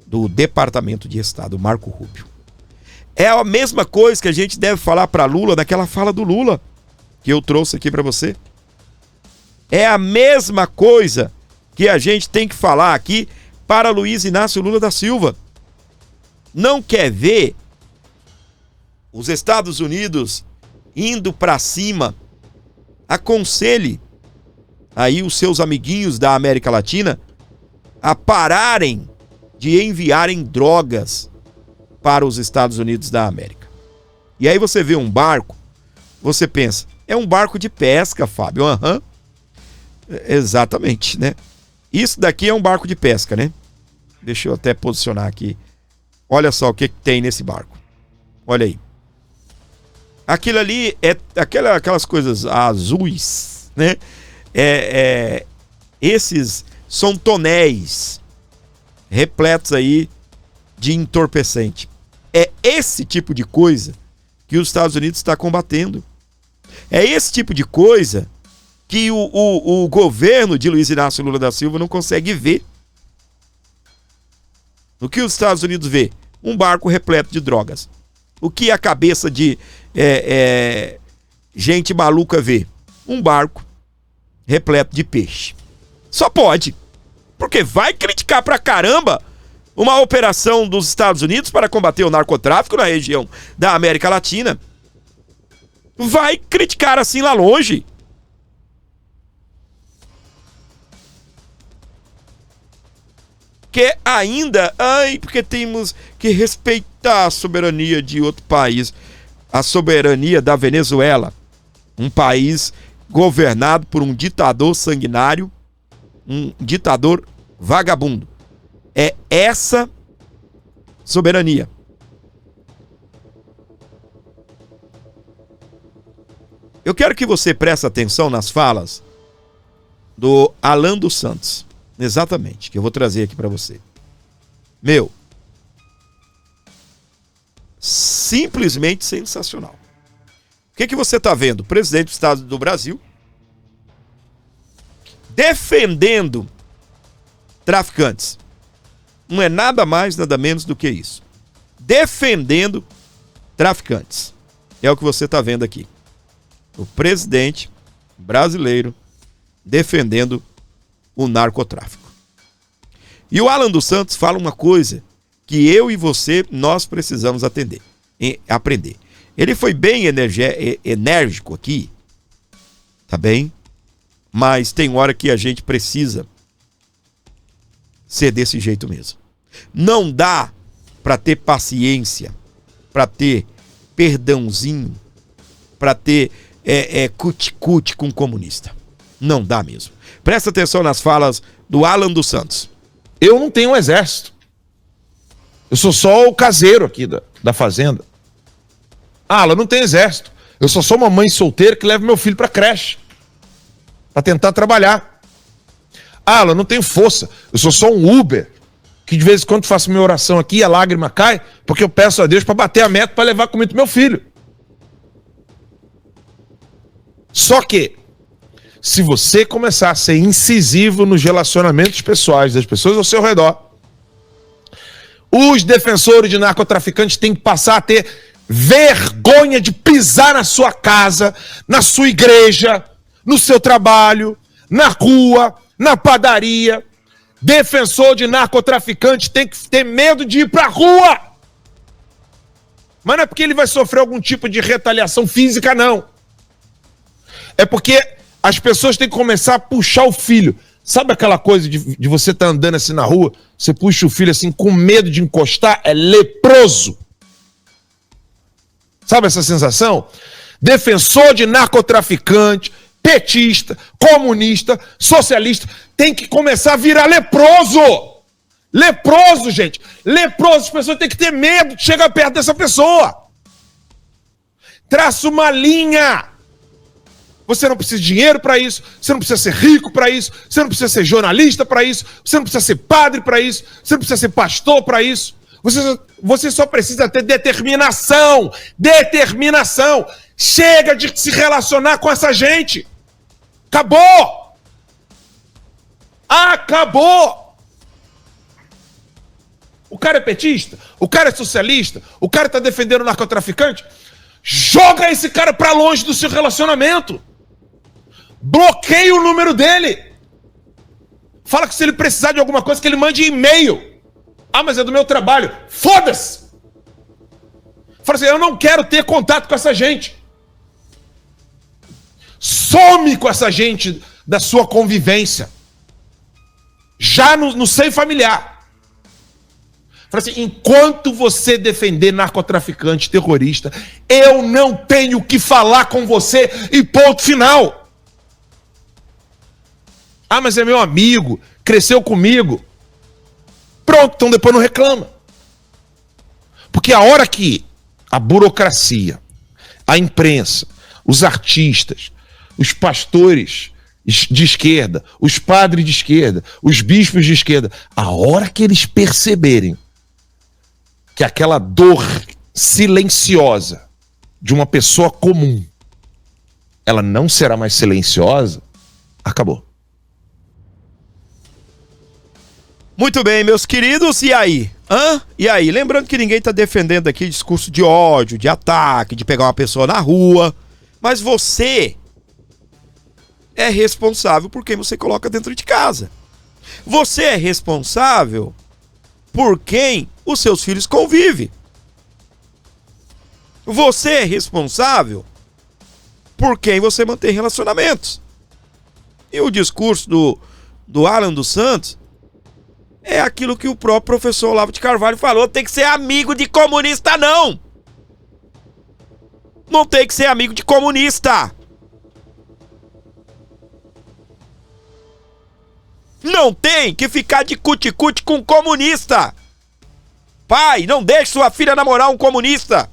do Departamento de Estado, Marco Rubio. É a mesma coisa que a gente deve falar para Lula naquela fala do Lula. que eu trouxe aqui para você. É a mesma coisa que a gente tem que falar aqui para Luiz Inácio Lula da Silva. Não quer ver os Estados Unidos indo para cima? Aconselhe aí os seus amiguinhos da América Latina a pararem de enviarem drogas para os Estados Unidos da América. E aí você vê um barco, você pensa, é um barco de pesca, Fábio. Aham. Exatamente, né? Isso daqui é um barco de pesca, né? Deixa eu até posicionar aqui. Olha só o que tem nesse barco. Olha aí. Aquilo ali é aquelas coisas azuis, né? Esses são tonéis repletos aí de entorpecente. É esse tipo de coisa que os Estados Unidos está combatendo. É esse tipo de coisa que o governo de Luiz Inácio Lula da Silva não consegue ver. O que os Estados Unidos vê? Um barco repleto de drogas. O que a cabeça de gente maluca vê? Um barco repleto de peixe. Só pode. Porque vai criticar pra caramba uma operação dos Estados Unidos para combater o narcotráfico na região da América Latina. Vai criticar assim lá longe. Que ainda, porque temos que respeitar a soberania de outro país. A soberania da Venezuela. Um país governado por um ditador sanguinário, um ditador vagabundo. É essa soberania. Eu quero que você preste atenção nas falas do Alan dos Santos. Exatamente, que eu vou trazer aqui para você. Meu, simplesmente sensacional. O que você está vendo? O presidente do Estado do Brasil defendendo traficantes. Não é nada mais, nada menos do que isso. Defendendo traficantes. É o que você está vendo aqui. O presidente brasileiro defendendo o narcotráfico. E o Alan dos Santos fala uma coisa que eu e você, nós precisamos aprender. Ele foi bem enérgico aqui, tá bem? Mas tem hora que a gente precisa ser desse jeito mesmo. Não dá para ter paciência, para ter perdãozinho, para ter cuti-cuti com comunista. Não dá mesmo. Presta atenção nas falas do Alan dos Santos. Eu não tenho um exército. Eu sou só o caseiro aqui da fazenda. Alan, não tem exército. Eu sou só uma mãe solteira que leva meu filho para creche. Para tentar trabalhar. Alan, não tenho força. Eu sou só um Uber. Que de vez em quando faço minha oração aqui e a lágrima cai. Porque eu peço a Deus para bater a meta para levar comida pro meu filho. Só que se você começar a ser incisivo nos relacionamentos pessoais das pessoas ao seu redor, os defensores de narcotraficantes têm que passar a ter vergonha de pisar na sua casa, na sua igreja, no seu trabalho, na rua, na padaria. Defensor de narcotraficante tem que ter medo de ir pra rua. Mas não é porque ele vai sofrer algum tipo de retaliação física, não. É porque as pessoas têm que começar a puxar o filho. Sabe aquela coisa de você estar andando assim na rua, você puxa o filho assim com medo de encostar? É leproso. Sabe essa sensação? Defensor de narcotraficante, petista, comunista, socialista, tem que começar a virar leproso. Leproso, gente. Leproso, as pessoas têm que ter medo de chegar perto dessa pessoa. Traça uma linha. Você não precisa de dinheiro para isso, você não precisa ser rico para isso, você não precisa ser jornalista para isso, você não precisa ser padre para isso, você não precisa ser pastor para isso. Você só precisa ter determinação. Determinação. Chega de se relacionar com essa gente. Acabou. Acabou. O cara é petista, o cara é socialista, o cara está defendendo o narcotraficante. Joga esse cara pra longe do seu relacionamento. Bloqueia o número dele. Fala que se ele precisar de alguma coisa, que ele mande e-mail. Ah, mas é do meu trabalho. Foda-se! Fala assim, eu não quero ter contato com essa gente. Some com essa gente da sua convivência. Já no seio familiar. Fala assim, enquanto você defender narcotraficante, terrorista, eu não tenho o que falar com você e ponto final. Ah, mas é meu amigo, cresceu comigo. Pronto, então depois não reclama. Porque a hora que a burocracia, a imprensa, os artistas, os pastores de esquerda, os padres de esquerda, os bispos de esquerda, a hora que eles perceberem que aquela dor silenciosa de uma pessoa comum, ela não será mais silenciosa, acabou. Muito bem, meus queridos, e aí? E aí? Lembrando que ninguém está defendendo aqui discurso de ódio, de ataque, de pegar uma pessoa na rua, mas você é responsável por quem você coloca dentro de casa. Você é responsável por quem os seus filhos convivem. Você é responsável por quem você mantém relacionamentos. E o discurso do Alan dos Santos é aquilo que o próprio professor Olavo de Carvalho falou, tem que ser amigo de comunista não! Não tem que ser amigo de comunista! Não tem que ficar de cuticute com comunista! Pai, não deixe sua filha namorar um comunista!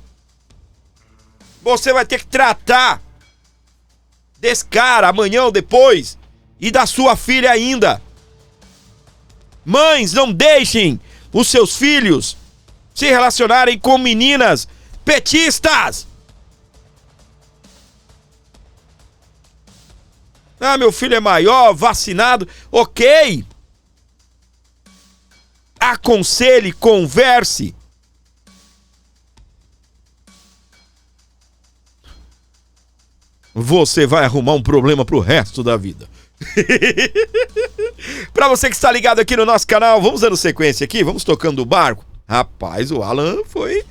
Você vai ter que tratar desse cara amanhã ou depois e da sua filha ainda. Mães, não deixem os seus filhos se relacionarem com meninas petistas. Ah, meu filho é maior, vacinado. Ok. Aconselhe, converse. Você vai arrumar um problema pro resto da vida. Pra você que está ligado aqui no nosso canal, vamos dando sequência aqui, vamos tocando o barco. Rapaz, o Alan foi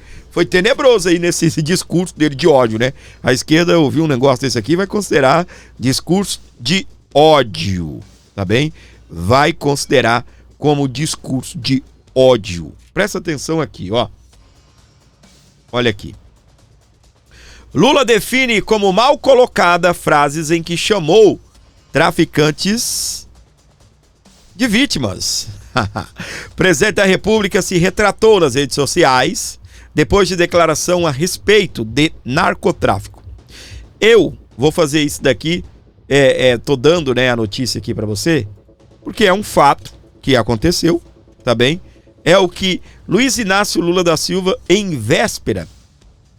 tenebroso aí nesse discurso dele de ódio, né? A esquerda ouviu um negócio desse aqui, vai considerar discurso de ódio, tá bem? Vai considerar como discurso de ódio. Presta atenção aqui, ó. Olha aqui. Lula define como mal colocada frases em que chamou traficantes de vítimas. Presidente da República se retratou nas redes sociais depois de declaração a respeito de narcotráfico. Eu vou fazer isso daqui, tô dando, né, a notícia aqui para você, porque é um fato que aconteceu, tá bem? É o que Luiz Inácio Lula da Silva, em véspera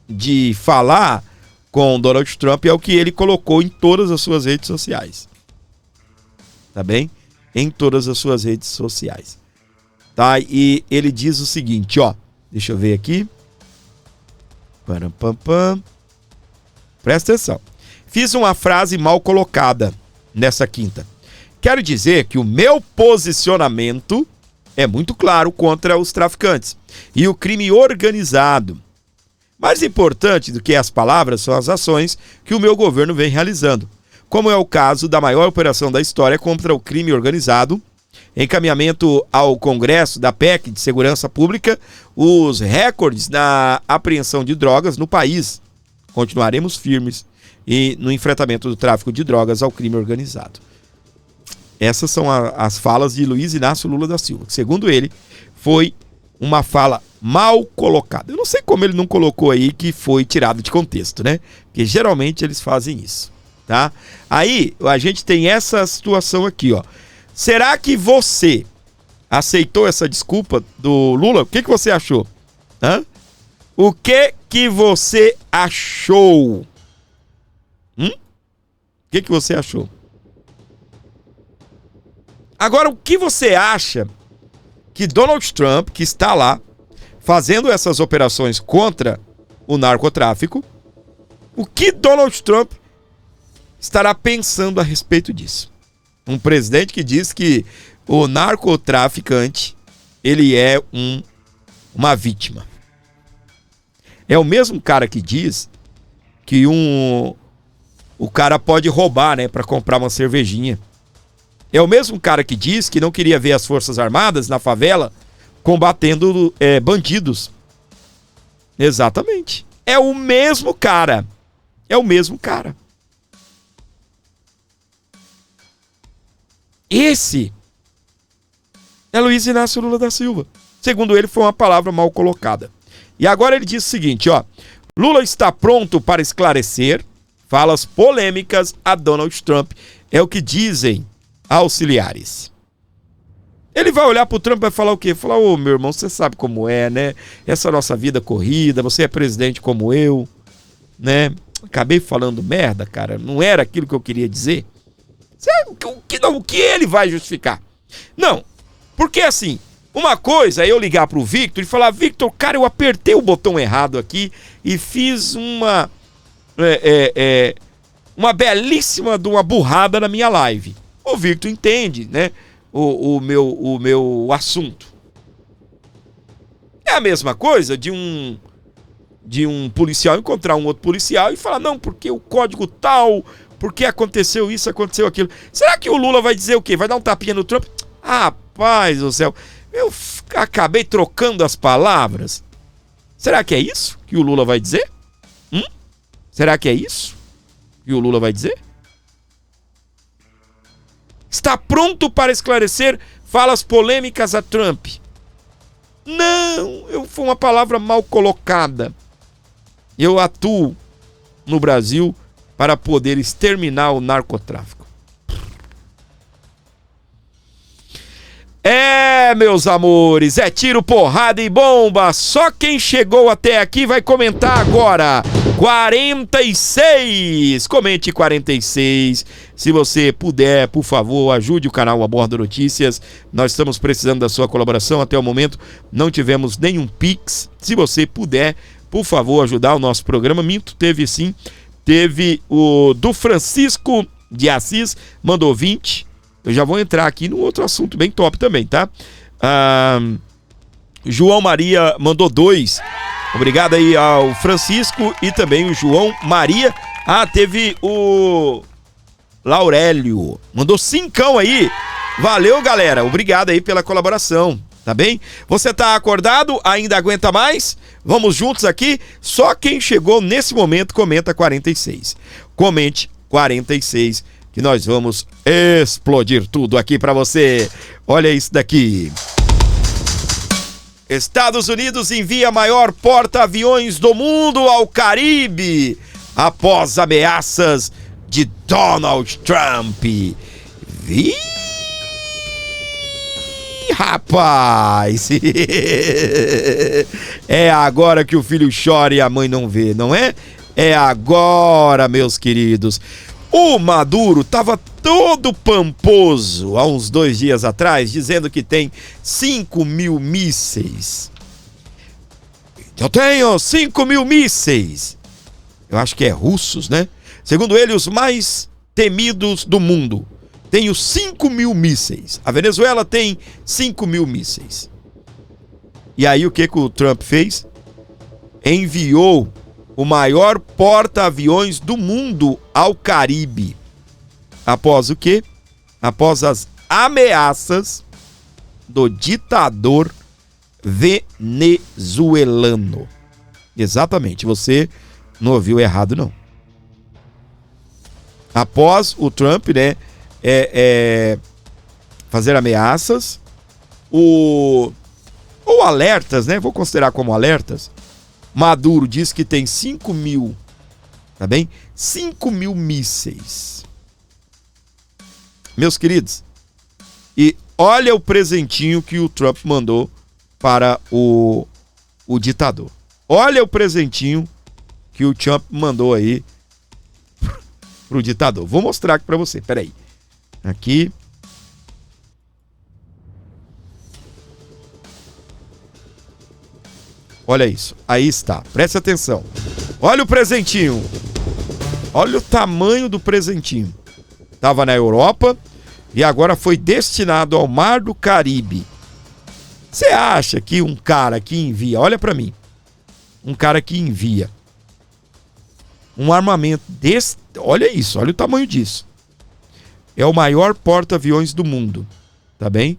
de falar com Donald Trump, é o que ele colocou em todas as suas redes sociais. Tá bem? Em todas as suas redes sociais. Tá? E ele diz o seguinte, ó. Deixa eu ver aqui. Presta atenção. Fiz uma frase mal colocada nessa quinta. Quero dizer que o meu posicionamento é muito claro contra os traficantes e o crime organizado. Mais importante do que as palavras são as ações que o meu governo vem realizando, como é o caso da maior operação da história contra o crime organizado, encaminhamento ao Congresso da PEC de Segurança Pública, os recordes na apreensão de drogas no país. Continuaremos firmes no enfrentamento do tráfico de drogas ao crime organizado. Essas são as falas de Luiz Inácio Lula da Silva, que, segundo ele, foi uma fala mal colocada. Eu não sei como ele não colocou aí que foi tirado de contexto, né? Porque geralmente eles fazem isso, tá? Aí a gente tem essa situação aqui, ó. Será que você aceitou essa desculpa do Lula? O que você achou? O que você achou? O que você achou? Agora, o que você acha que Donald Trump, que está lá fazendo essas operações contra o narcotráfico, O que Donald Trump estará pensando a respeito disso? Um presidente que diz que o narcotraficante, ele é uma vítima. É o mesmo cara que diz que o cara pode roubar, né, para comprar uma cervejinha. É o mesmo cara que diz que não queria ver as Forças Armadas na favela combatendo bandidos. Exatamente. É o mesmo cara. É o mesmo cara. Esse é Luiz Inácio Lula da Silva. Segundo ele, foi uma palavra mal colocada. E agora ele diz o seguinte, ó. Lula está pronto para esclarecer falas polêmicas a Donald Trump. É o que dizem auxiliares. Ele vai olhar pro Trump e vai falar o quê? Falar, ô meu irmão, você sabe como é, né? Essa nossa vida corrida, você é presidente como eu, né? Acabei falando merda, cara. Não era aquilo que eu queria dizer. O que ele vai justificar? Não, porque assim, uma coisa é eu ligar pro Victor e falar, Victor, cara, eu apertei o botão errado aqui e fiz uma belíssima de uma burrada na minha live. O Victor entende, né, o meu assunto. É a mesma coisa de um policial encontrar um outro policial e falar, não, porque o código tal, porque aconteceu isso, aconteceu aquilo. Será que o Lula vai dizer o quê? Vai dar um tapinha no Trump? Rapaz do céu, eu acabei trocando as palavras. Será que é isso que o Lula vai dizer? Será que é isso que o Lula vai dizer? Está pronto para esclarecer falas polêmicas a Trump. Não, foi uma palavra mal colocada. Eu atuo no Brasil para poder exterminar o narcotráfico. Meus amores, é tiro, porrada e bomba. Só quem chegou até aqui vai comentar agora. 46. Comente 46. Se você puder, por favor, ajude o canal Aborda Notícias. Nós estamos precisando da sua colaboração. Até o momento não tivemos nenhum Pix. Se você puder, por favor, ajudar o nosso programa. Minto, teve sim. Teve o do Francisco de Assis, mandou 20. Eu já vou entrar aqui num outro assunto bem top também, tá? João Maria mandou 2. Obrigado aí ao Francisco e também o João Maria. Teve o Laurélio. Mandou 5 aí. Valeu, galera. Obrigado aí pela colaboração. Tá bem? Você tá acordado? Ainda aguenta mais? Vamos juntos aqui? Só quem chegou nesse momento comenta 46. Comente 46 que nós vamos explodir tudo aqui pra você. Olha isso daqui. Estados Unidos envia maior porta-aviões do mundo ao Caribe após ameaças de Donald Trump. Rapaz! É agora que o filho chora e a mãe não vê, não é? É agora, meus queridos. O Maduro estava todo pamposo há uns 2 dias atrás, dizendo que tem 5.000 mísseis. Eu tenho 5.000 mísseis. Eu acho que é russos, né? Segundo ele, os mais temidos do mundo. Tenho 5.000 mísseis. A Venezuela tem 5.000 mísseis. E aí o que o Trump fez? Enviou o maior porta-aviões do mundo ao Caribe. Após o quê? Após as ameaças do ditador venezuelano. Exatamente, você não ouviu errado, não. Após o Trump, né, fazer ameaças, ou alertas, né, vou considerar como alertas, Maduro diz que tem 5.000, tá bem? 5.000 mísseis. Meus queridos, e olha o presentinho que o Trump mandou para o ditador. Olha o presentinho que o Trump mandou aí pro ditador. Vou mostrar aqui para você, peraí. Aqui. Olha isso, aí está, preste atenção. Olha o presentinho. Olha o tamanho do presentinho. Estava na Europa e agora foi destinado ao Mar do Caribe. Você acha que um cara que envia, olha pra mim, um cara que envia um armamento desse, olha isso, olha o tamanho disso. É o maior porta-aviões do mundo, tá bem?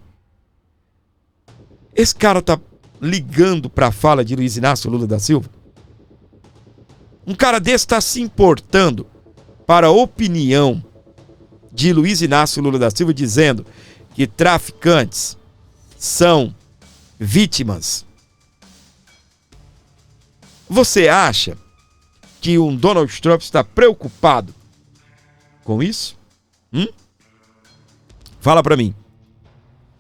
Esse cara tá ligando pra fala de Luiz Inácio Lula da Silva? Um cara desse está se importando para a opinião de Luiz Inácio Lula da Silva, dizendo que traficantes são vítimas. Você acha que um Donald Trump está preocupado com isso? Fala pra mim.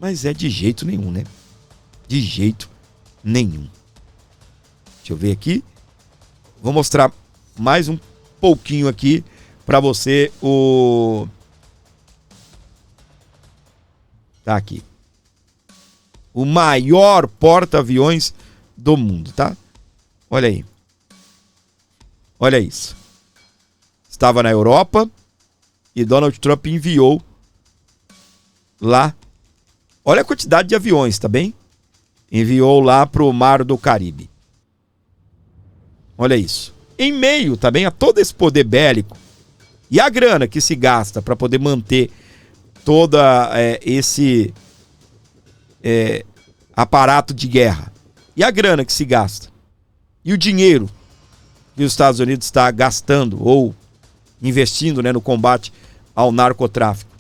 Mas é de jeito nenhum, né? De jeito nenhum. Deixa eu ver aqui. Vou mostrar mais um pouquinho aqui pra você Tá aqui. O maior porta-aviões do mundo, tá? Olha aí. Olha isso. Estava na Europa e Donald Trump enviou lá. Olha a quantidade de aviões, tá bem? Enviou lá pro Mar do Caribe. Olha isso. Em meio, tá bem, a todo esse poder bélico e a grana que se gasta para poder manter toda esse aparato de guerra. E a grana que se gasta. E o dinheiro que os Estados Unidos está gastando ou investindo, né, no combate ao narcotráfico.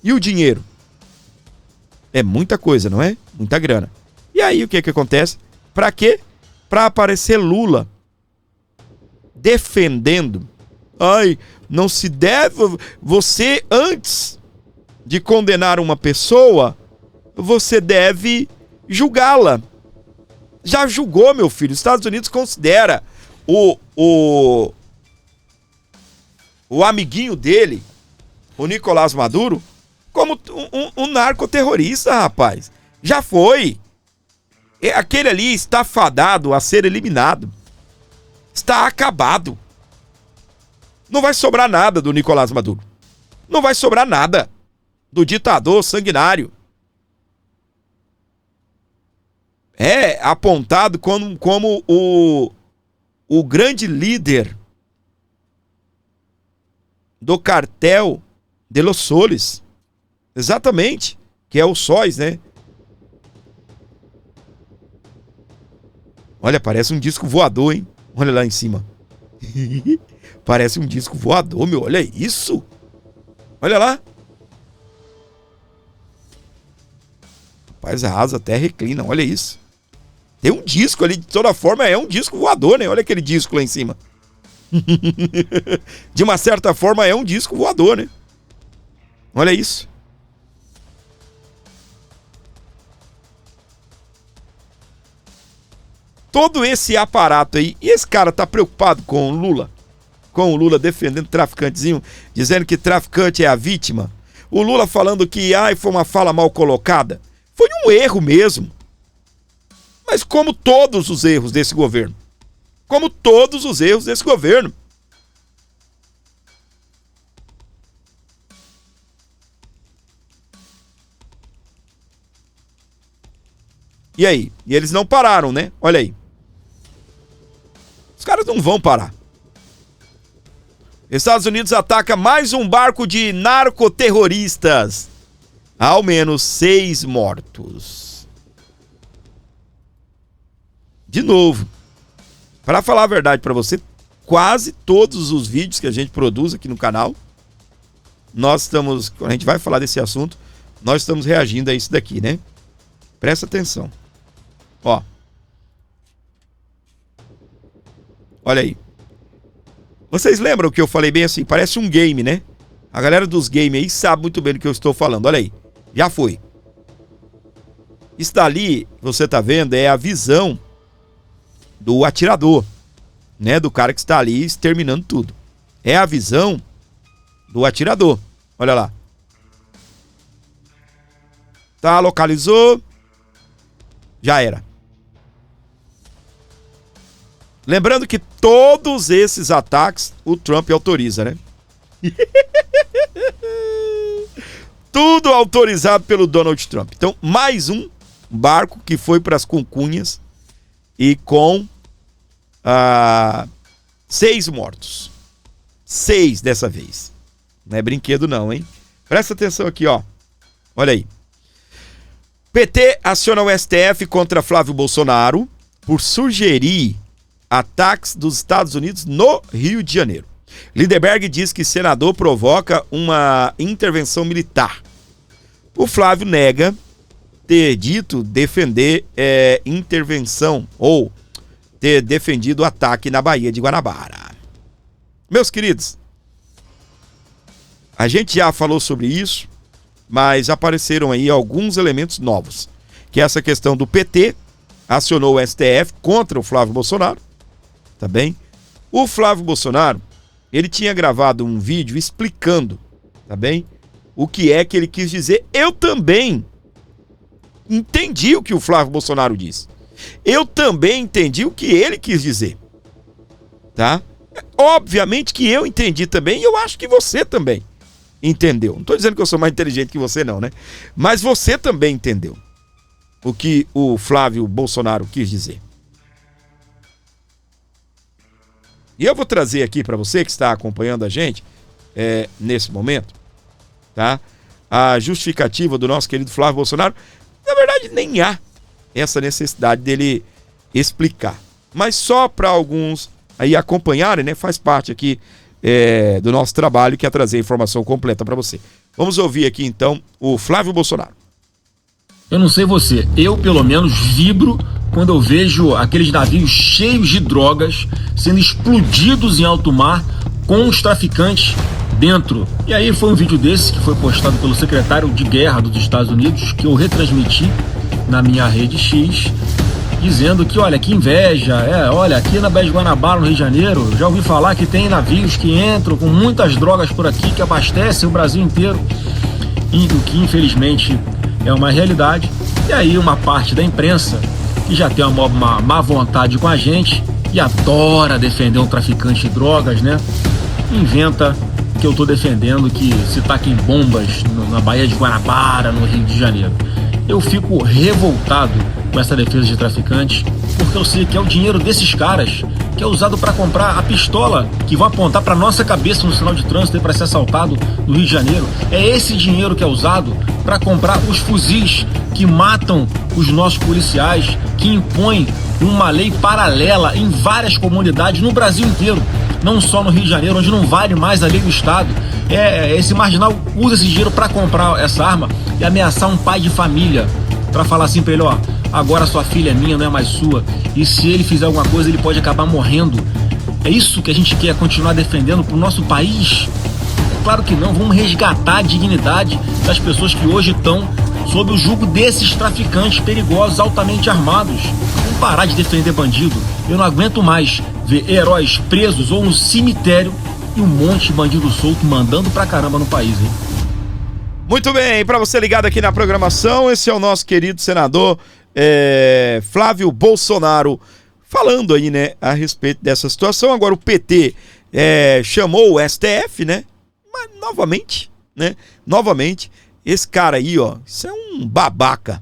E o dinheiro? É muita coisa, não é? Muita grana. E aí o que acontece? Para quê? Para aparecer Lula defendendo. Ai, não se deve... Você, antes de condenar uma pessoa, você deve julgá-la. Já julgou, meu filho. Os Estados Unidos considera o amiguinho dele, o Nicolás Maduro, como um narcoterrorista, rapaz. Já foi. Aquele ali está fadado a ser eliminado. Está acabado. Não vai sobrar nada do Nicolás Maduro. Não vai sobrar nada do ditador sanguinário. É apontado como o grande líder do cartel de Los Soles. Exatamente. Que é o Sóis, né? Olha, parece um disco voador, hein? Olha lá em cima. Parece um disco voador, meu. Olha isso. Olha lá. Rapaz, a asa até reclina. Olha isso. Tem um disco ali, de toda forma, é um disco voador, né? Olha aquele disco lá em cima. De uma certa forma, é um disco voador, né? Olha isso. Todo esse aparato aí. E esse cara tá preocupado com o Lula? Com o Lula defendendo traficantezinho, dizendo que traficante é a vítima? O Lula falando que foi uma fala mal colocada? Foi um erro mesmo. Mas como todos os erros desse governo. Como todos os erros desse governo. E aí? E eles não pararam, né? Olha aí. Os caras não vão parar. Estados Unidos ataca mais um barco de narcoterroristas. Ao menos 6 mortos. De novo, para falar a verdade para você, quase todos os vídeos que a gente produz aqui no canal, quando a gente vai falar desse assunto, nós estamos reagindo a isso daqui, né? Presta atenção. Ó. Olha aí. Vocês lembram que eu falei bem assim? Parece um game, né? A galera dos games aí sabe muito bem do que eu estou falando. Olha aí. Já foi. Isso dali, você tá vendo, é a visão do atirador, né? Do cara que está ali exterminando tudo. É a visão do atirador. Olha lá. Tá, localizou. Já era. Lembrando que todos esses ataques o Trump autoriza, né? Tudo autorizado pelo Donald Trump. Então, mais um barco que foi para as Concunhas e com 6 mortos. 6 dessa vez. Não é brinquedo não, hein? Presta atenção aqui, ó. Olha aí. PT aciona o STF contra Flávio Bolsonaro por sugerir ataques dos Estados Unidos no Rio de Janeiro. Lindeberg diz que senador provoca uma intervenção militar. O Flávio nega ter dito defender intervenção ou ter defendido o ataque na Baía de Guanabara. Meus queridos, a gente já falou sobre isso, mas apareceram aí alguns elementos novos, que é essa questão do PT acionou o STF contra o Flávio Bolsonaro, tá bem? O Flávio Bolsonaro, ele tinha gravado um vídeo explicando, tá bem? O que é que ele quis dizer. Eu também entendi o que o Flávio Bolsonaro disse. Eu também entendi o que ele quis dizer, tá? Obviamente que eu entendi também e eu acho que você também entendeu. Não tô dizendo que eu sou mais inteligente que você não, né? Mas você também entendeu o que o Flávio Bolsonaro quis dizer. E eu vou trazer aqui para você que está acompanhando a gente nesse momento, tá? A justificativa do nosso querido Flávio Bolsonaro. Na verdade, nem há essa necessidade dele explicar. Mas só para alguns aí acompanharem, né? Faz parte aqui do nosso trabalho, que é trazer a informação completa para você. Vamos ouvir aqui então o Flávio Bolsonaro. Eu não sei você, eu pelo menos vibro quando eu vejo aqueles navios cheios de drogas sendo explodidos em alto mar com os traficantes dentro. E aí foi um vídeo desse que foi postado pelo secretário de guerra dos Estados Unidos, que eu retransmiti na minha rede X, dizendo que, olha, que inveja, olha, aqui na Baía de Guanabara, no Rio de Janeiro, já ouvi falar que tem navios que entram com muitas drogas por aqui, que abastecem o Brasil inteiro, e o que infelizmente é uma realidade. E aí uma parte da imprensa, que já tem uma má vontade com a gente e adora defender um traficante de drogas, né? Inventa que eu tô defendendo que se taquem bombas na Baía de Guanabara, no Rio de Janeiro. Eu fico revoltado com essa defesa de traficantes, porque eu sei que é o dinheiro desses caras que é usado para comprar a pistola que vão apontar para nossa cabeça no sinal de trânsito e para ser assaltado no Rio de Janeiro. É esse dinheiro que é usado para comprar os fuzis que matam os nossos policiais, que impõem uma lei paralela em várias comunidades no Brasil inteiro, não só no Rio de Janeiro, onde não vale mais a lei do Estado. Esse marginal usa esse dinheiro para comprar essa arma e ameaçar um pai de família, para falar assim para ele, ó, agora sua filha é minha, não é mais sua, e se ele fizer alguma coisa ele pode acabar morrendo. É isso que a gente quer continuar defendendo pro nosso país? Claro que não. Vamos resgatar a dignidade das pessoas que hoje estão sob o jugo desses traficantes perigosos, altamente armados. Vamos parar de defender bandido. Eu não aguento mais ver heróis presos ou no cemitério e um monte de bandido solto mandando pra caramba no país, hein? Muito bem, para você ligado aqui na programação, esse é o nosso querido senador Flávio Bolsonaro falando aí, né, a respeito dessa situação. Agora o PT chamou o STF, né, mas novamente, esse cara aí, ó, isso é um babaca,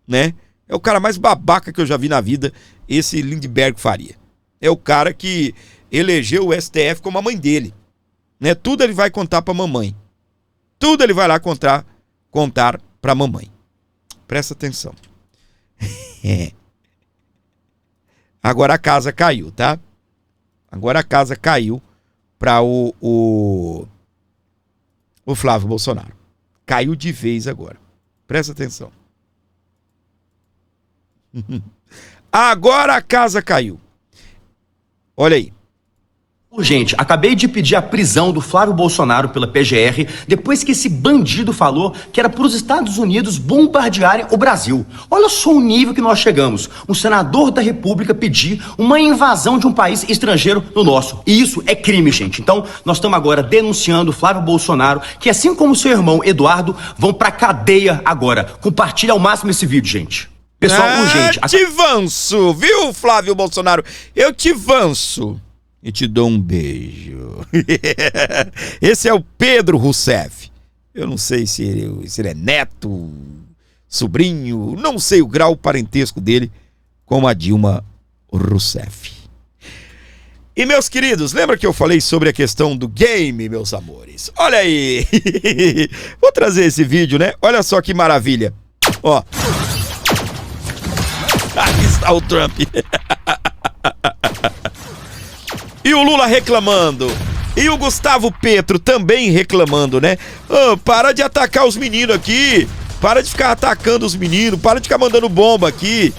né, é o cara mais babaca que eu já vi na vida, esse Lindeberg Faria. É o cara que elegeu o STF como a mãe dele, né, tudo ele vai contar pra mamãe. Tudo ele vai lá contar pra mamãe. Presta atenção. Agora a casa caiu, tá? Agora a casa caiu pra o Flávio Bolsonaro. Caiu de vez agora. Presta atenção. Agora a casa caiu. Olha aí. Gente, acabei de pedir a prisão do Flávio Bolsonaro pela PGR depois que esse bandido falou que era para os Estados Unidos bombardearem o Brasil. Olha só o nível que nós chegamos. Um senador da República pedir uma invasão de um país estrangeiro no nosso. E isso é crime, gente. Então, nós estamos agora denunciando o Flávio Bolsonaro, que assim como seu irmão Eduardo, vão pra cadeia agora. Compartilha ao máximo esse vídeo, gente. Pessoal, urgente. Te vanço, viu, Flávio Bolsonaro? Eu te vanço e te dou um beijo. Esse é o Pedro Rousseff. Eu não sei se ele é neto, sobrinho, não sei o grau parentesco dele com a Dilma Rousseff. E, meus queridos, lembra que eu falei sobre a questão do game, meus amores? Olha aí. Vou trazer esse vídeo, né? Olha só que maravilha. Ó. Aqui está o Trump. E o Lula reclamando. E o Gustavo Petro também reclamando, né? Oh, para de atacar os meninos aqui. Para de ficar atacando os meninos. Para de ficar mandando bomba aqui.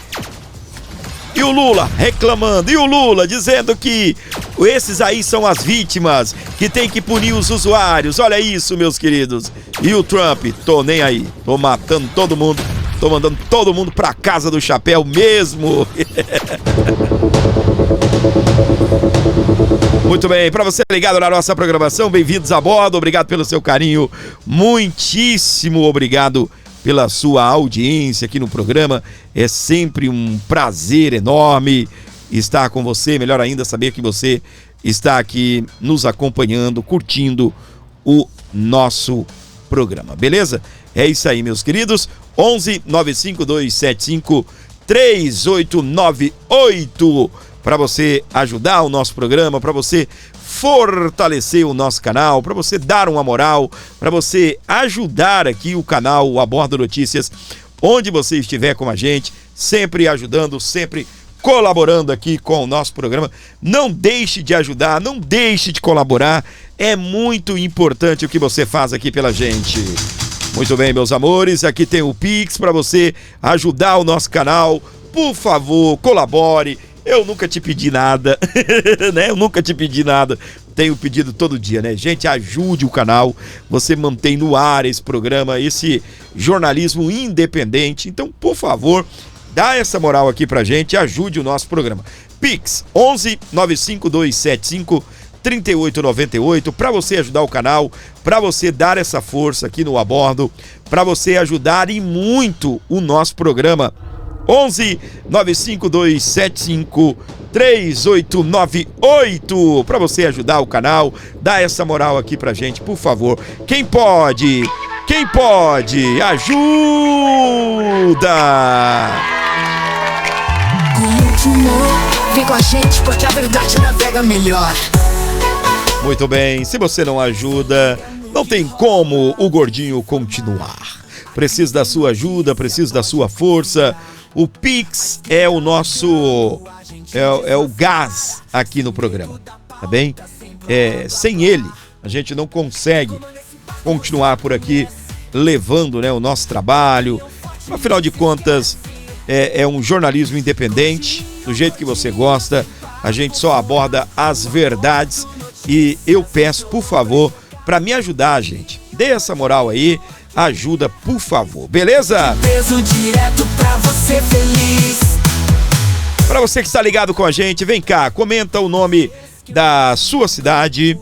E o Lula reclamando. E o Lula dizendo que esses aí são as vítimas, que tem que punir os usuários. Olha isso, meus queridos. E o Trump, tô nem aí. Tô matando todo mundo. Tô mandando todo mundo pra casa do chapéu mesmo. Muito bem, para você ligado na nossa programação, bem-vindos a bordo, obrigado pelo seu carinho, muitíssimo obrigado pela sua audiência aqui no programa, é sempre um prazer enorme estar com você, melhor ainda saber que você está aqui nos acompanhando, curtindo o nosso programa, beleza? É isso aí, meus queridos, 11 95275 3898 para você ajudar o nosso programa, para você fortalecer o nosso canal, para você dar uma moral, para você ajudar aqui o canal A Bordo Notícias, onde você estiver com a gente, sempre ajudando, sempre colaborando aqui com o nosso programa. Não deixe de ajudar, não deixe de colaborar, é muito importante o que você faz aqui pela gente. Muito bem, meus amores, aqui tem o Pix para você ajudar o nosso canal. Por favor, colabore. Eu nunca te pedi nada, né? Eu nunca te pedi nada. Tenho pedido todo dia, né? Gente, ajude o canal. Você mantém no ar esse programa, esse jornalismo independente. Então, por favor, dá essa moral aqui pra gente, ajude o nosso programa. Pix 11 95275 3898 para você ajudar o canal, para você dar essa força aqui no A Bordo, para você ajudar e muito o nosso programa. 11 95275 3898 para você ajudar o canal, dá essa moral aqui pra gente, por favor. Quem pode? Quem pode? Ajuda! Vem com a gente porque a verdade navega melhor. Muito bem, se você não ajuda, não tem como o gordinho continuar. Preciso da sua ajuda, preciso da sua força. O Pix é o nosso, é o gás aqui no programa, tá bem? Sem ele, a gente não consegue continuar por aqui levando, né, o nosso trabalho. Afinal de contas, é um jornalismo independente, do jeito que você gosta. A gente só aborda as verdades e eu peço, por favor, para me ajudar, gente. Dê essa moral aí, ajuda, por favor, beleza? Peso direto pra você feliz. Para você que está ligado com a gente, vem cá, comenta o nome da sua cidade,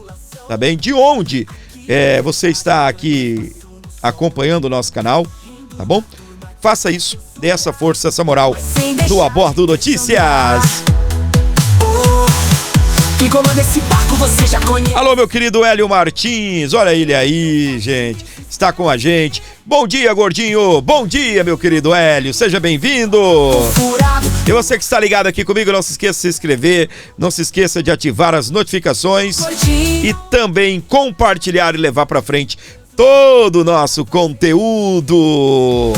tá bem? De onde você está aqui acompanhando o nosso canal, tá bom? Faça isso, dê essa força, essa moral no A Bordo Notícias. Quem comanda esse barco você já conhece. Alô, meu querido Hélio Martins, olha ele aí, gente, está com a gente. Bom dia, gordinho, bom dia, meu querido Hélio, seja bem-vindo. E você que está ligado aqui comigo, não se esqueça de se inscrever, não se esqueça de ativar as notificações e também compartilhar e levar para frente todo o nosso conteúdo.